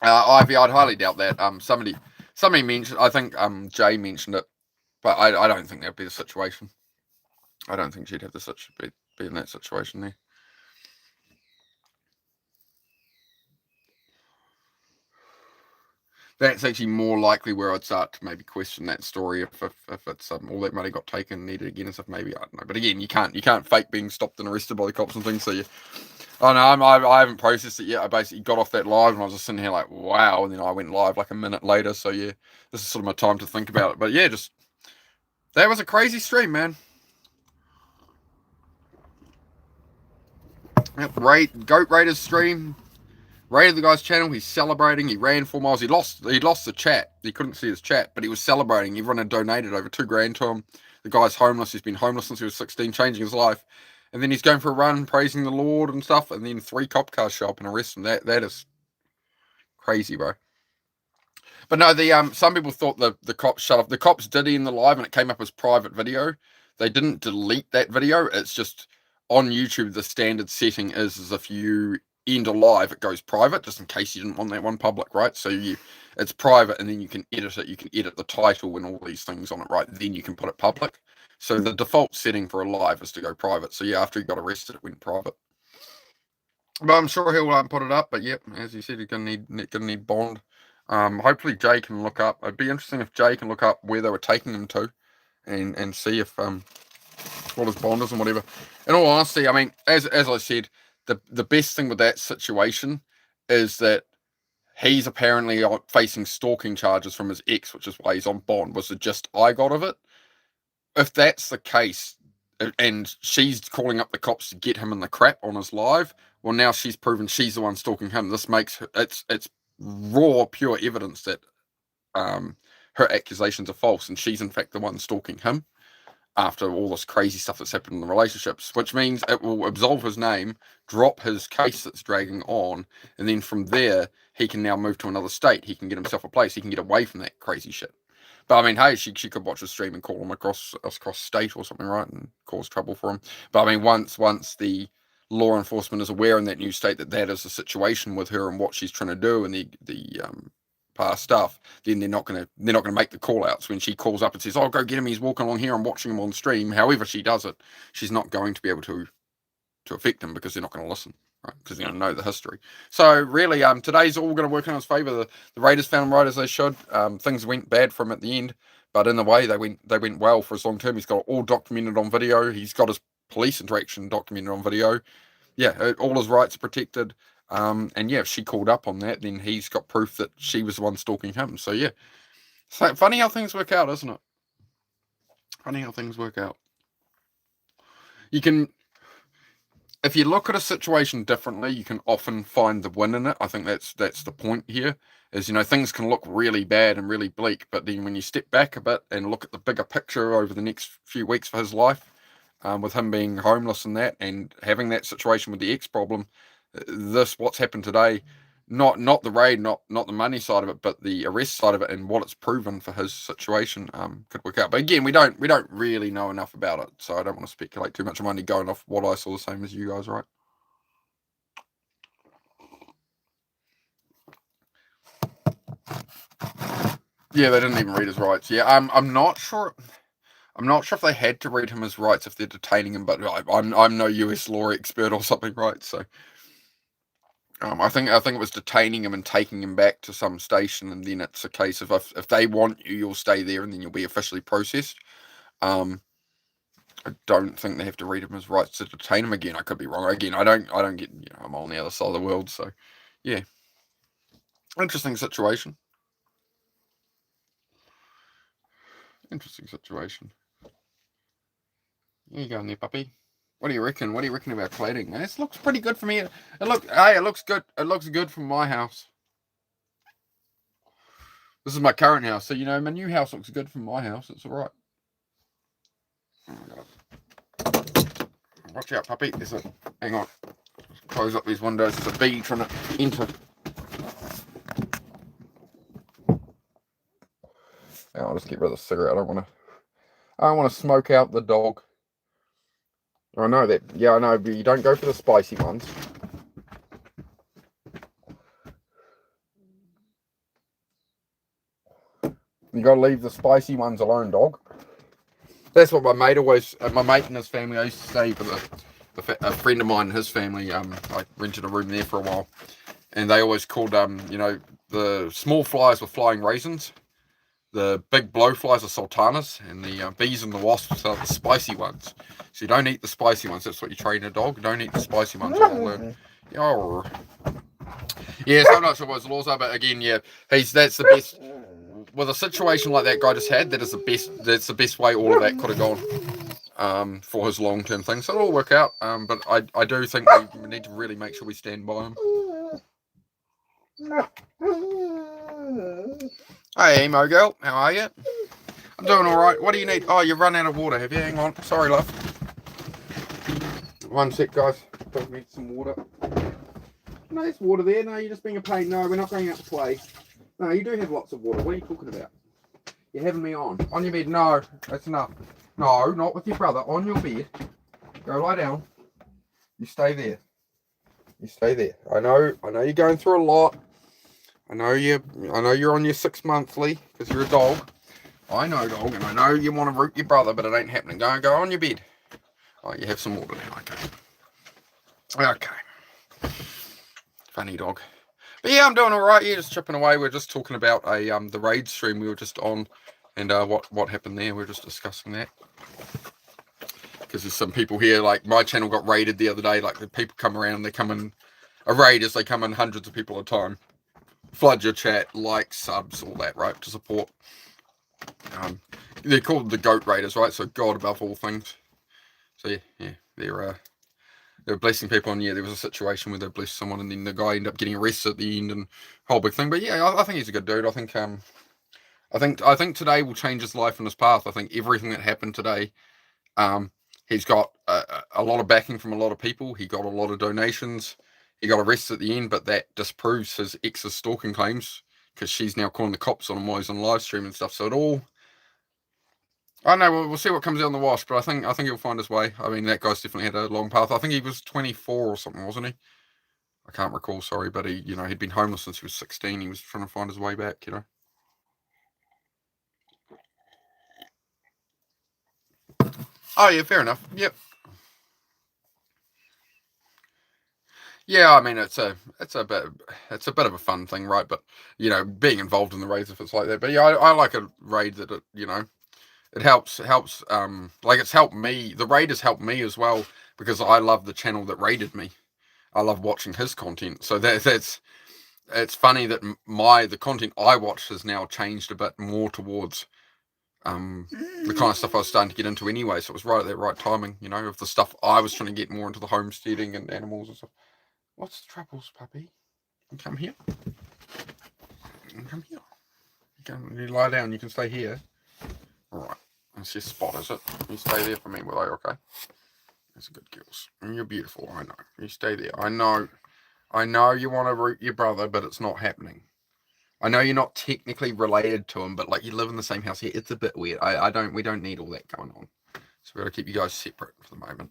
Ivy, I'd highly doubt that. Somebody mentioned. I think Jay mentioned it, but I don't think that'd be the situation. I don't think she'd have be in that situation there. That's actually more likely where I'd start to maybe question that story if it's all that money got taken needed again and stuff. Maybe I don't know, but again, you can't fake being stopped and arrested by the cops and things. So you, I know I haven't processed it yet. I basically got off that live and I was just sitting here like wow, and then I went live like a minute later. So yeah, this is sort of my time to think about it. But yeah, just that was a crazy stream, man. Yep, Goat Raiders stream. Raided the guy's channel. He's celebrating. He ran 4 miles. He lost the chat. He couldn't see his chat, but he was celebrating. Everyone had donated over $2,000 to him. The guy's homeless. He's been homeless since he was 16, changing his life. And then he's going for a run, praising the Lord and stuff. And then 3 cop cars show up and arrest him. That is crazy, bro. But no, some people thought the cops shut off. The cops did end the live, and it came up as private video. They didn't delete that video. It's just on YouTube. The standard setting is if you end a live, it goes private, just in case you didn't want that one public, right? So it's private, and then you can edit it. You can edit the title and all these things on it, right? Then you can put it public. So the default setting for a live is to go private. So yeah, after he got arrested, it went private. But I'm sure he'll put it up. But yep, as you said, he's gonna need bond. Hopefully Jay can look up. It'd be interesting if Jay can look up where they were taking him to, and see if what his bond is and whatever. In all honesty, I mean, as I said, the best thing with that situation is that he's apparently facing stalking charges from his ex, which is why he's on bond. Was the gist I got of it. If that's the case, and she's calling up the cops to get him in the crap on his live, well, now she's proven she's the one stalking him. This makes it's raw, pure evidence that her accusations are false, and she's in fact the one stalking him after all this crazy stuff that's happened in the relationships, which means it will absolve his name, drop his case that's dragging on, and then from there, he can now move to another state. He can get himself a place. He can get away from that crazy shit. But I mean, hey, she could watch the stream and call him across state or something, right, and cause trouble for him. But I mean, once the law enforcement is aware in that new state that is the situation with her and what she's trying to do and the past stuff, then they're not gonna make the call outs when she calls up and says, "Oh, go get him. He's walking along here. I'm watching him on stream." However she does it, she's not going to be able to affect him because they're not going to listen, right? Because they're going to know the history. So really, today's all going to work in his favour. The Raiders found him right as they should. Things went bad for him at the end, but in a way they went well for his long term. He's got it all documented on video. He's got his police interaction documented on video. Yeah, all his rights are protected. And yeah, if she called up on that, then he's got proof that she was the one stalking him. So yeah, so funny how things work out, isn't it? Funny how things work out. You can, if you look at a situation differently, you can often find the win in it. I think that's the point here. Is things can look really bad and really bleak, but then when you step back a bit and look at the bigger picture over the next few weeks for his life, with him being homeless and that, and having that situation with the ex problem, what's happened today, not the raid, not the money side of it, but the arrest side of it and what it's proven for his situation, could work out. But again, we don't really know enough about it, so I don't want to speculate too much. I'm only going off what I saw, the same as you guys, right? Yeah, they didn't even read his rights. Yeah, I'm not sure. I'm not sure if they had to read him his rights if they're detaining him, but I'm no US law expert or something, right? So I think it was detaining him and taking him back to some station, and then it's a case of if they want you, you'll stay there, and then you'll be officially processed. I don't think they have to read him his rights to detain him. Again, I could be wrong. Again, I don't get. I'm on the other side of the world, so yeah, interesting situation. Interesting situation. There you go, there, puppy. What do you reckon? What do you reckon about cladding? This looks pretty good for me. It looks good. It looks good from my house. This is my current house, so my new house looks good from my house. It's all right. Oh my God. Watch out, puppy. Hang on. Close up these windows. There's a bee trying to enter. I'll just get rid of the cigarette. I don't want to smoke out the dog. I know that. Yeah, I know, but you don't go for the spicy ones. You gotta leave the spicy ones alone, dog. That's what my mate always, my mate and his family, I used to stay with a friend of mine and his family. I rented a room there for a while, and they always called, the small flies were flying raisins, the big blowflies are sultanas, and the bees and the wasps are the spicy ones. So you don't eat the spicy ones. That's what you train a dog. Don't eat the spicy ones. Or they'll learn. Yeah, so I'm not sure what his laws are, but again, yeah, that's the best. With a situation like that guy just had, that is the best. That's the best way all of that could have gone. For his long-term thing, so it'll all work out. But I do think we need to really make sure we stand by him. Hey, emo girl, how are you? I'm doing all right. What do you need? Oh, you've run out of water, have you? Hang on. Sorry, love. One sec, guys. Dog needs some water. No, there's water there. No, you're just being a pain. No, we're not going out to play. No, you do have lots of water. What are you talking about? You're having me on your bed. No, that's enough. No, not with your brother. On your bed. Go lie down. You stay there. You stay there. I know you're going through a lot. I know you're on your 6 monthly because you're a dog. I know, dog, and I know you want to root your brother, but it ain't happening. Go on your bed. Oh, you have some water now. Okay. Funny dog. But yeah, I'm doing all right. Yeah, just chipping away. We're just talking about the raid stream we were just on, and what happened there. We're just discussing that because there's some people here. Like my channel got raided the other day. Like the people come around, they come in a raid as they come in hundreds of people at a time. Flood your chat, like, subs, all that, right, to support. They're called the goat raiders, right? So God above all things. So yeah, they're blessing people, and yeah, there was a situation where they blessed someone, and then the guy ended up getting arrested at the end, and whole big thing. But yeah, I think he's a good dude. I think today will change his life and his path. I think everything that happened today, he's got a lot of backing from a lot of people. He got a lot of donations. He got arrested at the end, but that disproves his ex's stalking claims because she's now calling the cops on him while he's on live stream and stuff. So it all, I don't know. We'll see what comes out in the wash, but I think he'll find his way. I mean, that guy's definitely had a long path. I think he was 24 or something, wasn't he? I can't recall. Sorry, but he'd been homeless since he was 16. He was trying to find his way back. Oh yeah, fair enough. Yep. Yeah, I mean it's a bit of a fun thing, right? But being involved in the raids if it's like that. But yeah, I like a raid that it helps. Like it's helped me. The raid has helped me as well because I love the channel that raided me. I love watching his content. So it's funny that the content I watch has now changed a bit more towards the kind of stuff I was starting to get into anyway. So it was right at that right timing, of the stuff I was trying to get more into the homesteading and animals and stuff. What's the troubles, puppy? You come here. You come here. You lie down. You can stay here. All right. That's your spot, is it? You stay there for me, will I? Okay. That's a good girls. And you're beautiful. I know. You stay there. I know you want to root your brother, but it's not happening. I know you're not technically related to him, but like you live in the same house here. It's a bit weird. We don't need all that going on. So we got to keep you guys separate for the moment.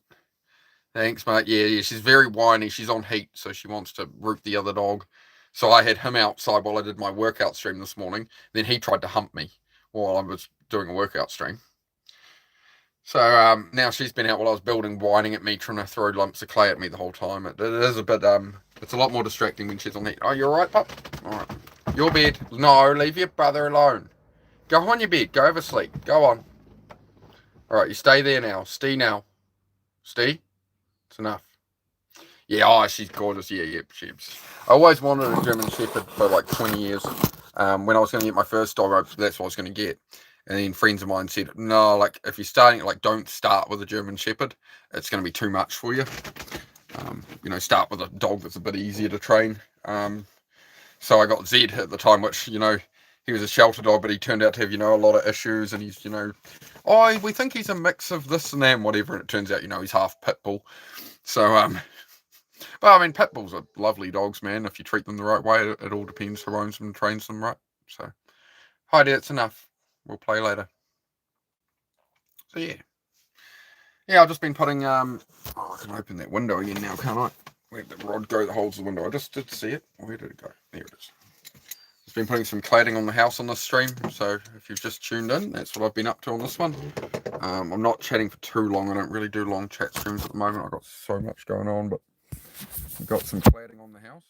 Thanks, mate. Yeah, she's very whiny. She's on heat, so she wants to root the other dog. So I had him outside while I did my workout stream this morning. Then he tried to hump me while I was doing a workout stream. So now she's been out while I was building, whining at me, trying to throw lumps of clay at me the whole time. It is a bit, it's a lot more distracting when she's on heat. Oh, you alright, pup? Alright. Your bed. No, leave your brother alone. Go on your bed. Go oversleep. Go on. Alright, you stay there now. Stay now. Stay. It's enough. Yeah, she's gorgeous. Yeah. I always wanted a German Shepherd for like 20 years. When I was going to get my first dog, that's what I was going to get. And then friends of mine said, no, like if you're starting, like don't start with a German Shepherd. It's going to be too much for you. Start with a dog that's a bit easier to train. So I got Zed at the time, which, he was a shelter dog, but he turned out to have, a lot of issues. And he's, we think he's a mix of this and that and whatever. And it turns out, he's half pit bull. So, but I mean, pit bulls are lovely dogs, man. If you treat them the right way, it all depends who owns them and trains them right. So, hi, Dad, it's enough. We'll play later. So, yeah. Yeah, I've just been putting, I can open that window again now, can't I? Where'd the rod go that holds the window? I just did see it. Where did it go? There it is. Just been putting some cladding on the house on this stream, so if you've just tuned in, that's what I've been up to on this one. I'm not chatting for too long. I don't really do long chat streams at the moment. I've got so much going on, but we've got some cladding on the house.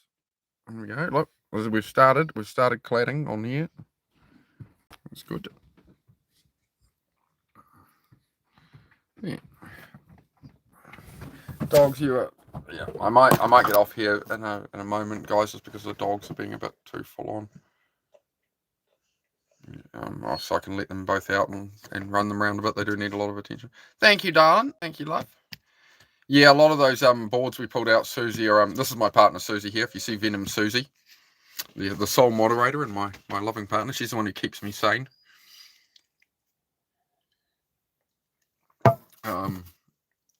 There we go. Look, we've started cladding on here. It's good. Yeah. Dogs, yeah, I might get off here in a moment, guys, just because the dogs are being a bit too full on. So I can let them both out and run them around a bit. They do need a lot of attention. Thank you, darling. Thank you, love. Yeah, a lot of those boards we pulled out, Susie, are this is my partner Susie here. If you see Venom Susie, the sole moderator and my loving partner, she's the one who keeps me sane.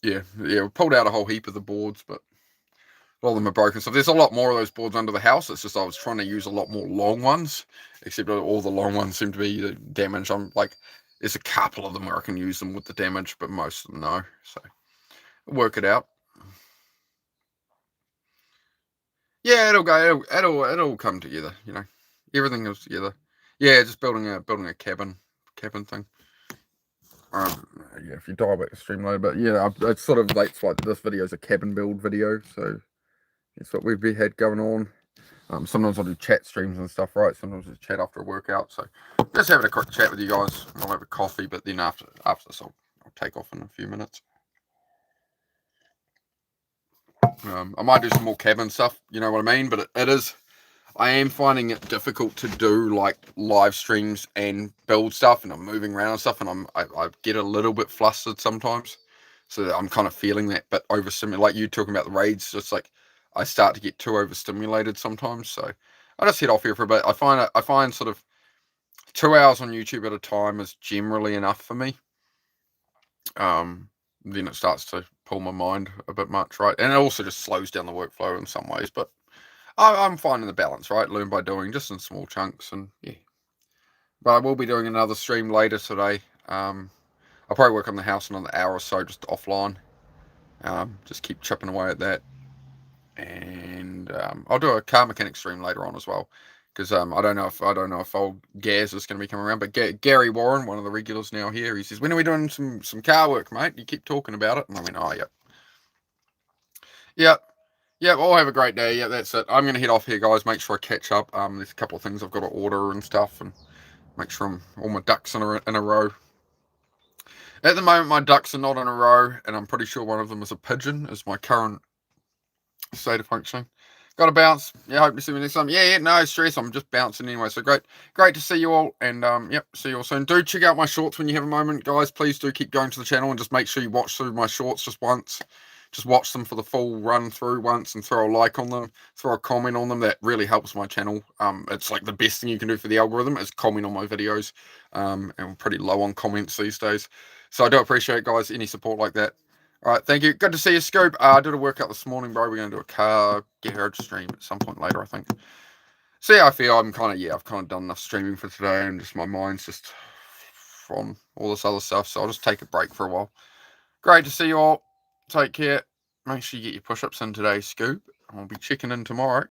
Yeah, we pulled out a whole heap of the boards, but a lot of them are broken. So there's a lot more of those boards under the house. It's just I was trying to use a lot more long ones, except all the long ones seem to be damaged. I'm like, there's a couple of them where I can use them with the damage, but most of them no. So work it out. Yeah, it'll go. It'll come together. You know, everything goes together. Yeah, just building a cabin thing. Yeah, if you dial back the stream later, but yeah, it's sort of that's like this video is a cabin build video, so that's what we've had going on. Sometimes I'll do chat streams and stuff, right? Sometimes I chat after a workout, so just having a quick chat with you guys. I'll have a coffee, but then after this, I'll take off in a few minutes. I might do some more cabin stuff, you know what I mean? But I am finding it difficult to do like live streams and build stuff, and I'm moving around and stuff, and I get a little bit flustered sometimes. So I'm kind of feeling that bit overstimulated. Like you talking about the raids, just like I start to get too overstimulated sometimes. So I just head off here for a bit. I find sort of 2 hours on YouTube at a time is generally enough for me. Then it starts to pull my mind a bit much, right? And it also just slows down the workflow in some ways, but I'm finding the balance, right? Learn by doing, just in small chunks, and yeah. But I will be doing another stream later today. I'll probably work on the house in another hour or so, just offline. Just keep chipping away at that, and I'll do a car mechanic stream later on as well, because I don't know if old Gaz is going to be coming around, but Gary Warren, one of the regulars now here, he says, "When are we doing some car work, mate? You keep talking about it." And I went, "Oh, yep. Yeah, well, have a great day. Yeah, that's it. I'm going to head off here, guys. Make sure I catch up. There's a couple of things I've got to order and stuff, and make sure all my ducks in a row. At the moment, my ducks are not in a row, and I'm pretty sure one of them is a pigeon, is my current state of functioning. Got to bounce. Yeah, hope to see you next time. Yeah, no stress. I'm just bouncing anyway. So great to see you all, and yep, see you all soon. Do check out my shorts when you have a moment, guys. Please do keep going to the channel and just make sure you watch through my shorts just once. Just watch them for the full run through once and throw a like on them, throw a comment on them. That really helps my channel. It's like the best thing you can do for the algorithm is comment on my videos. And we're pretty low on comments these days. So I do appreciate, guys, any support like that. All right, thank you. Good to see you, Scoop. I did a workout this morning, bro. We're going to do a car garage stream at some point later, I think. See how I feel. I've kind of done enough streaming for today, and just my mind's just from all this other stuff. So I'll just take a break for a while. Great to see you all. Take care. Make sure you get your push-ups in today, Scoop. I'll be checking in tomorrow.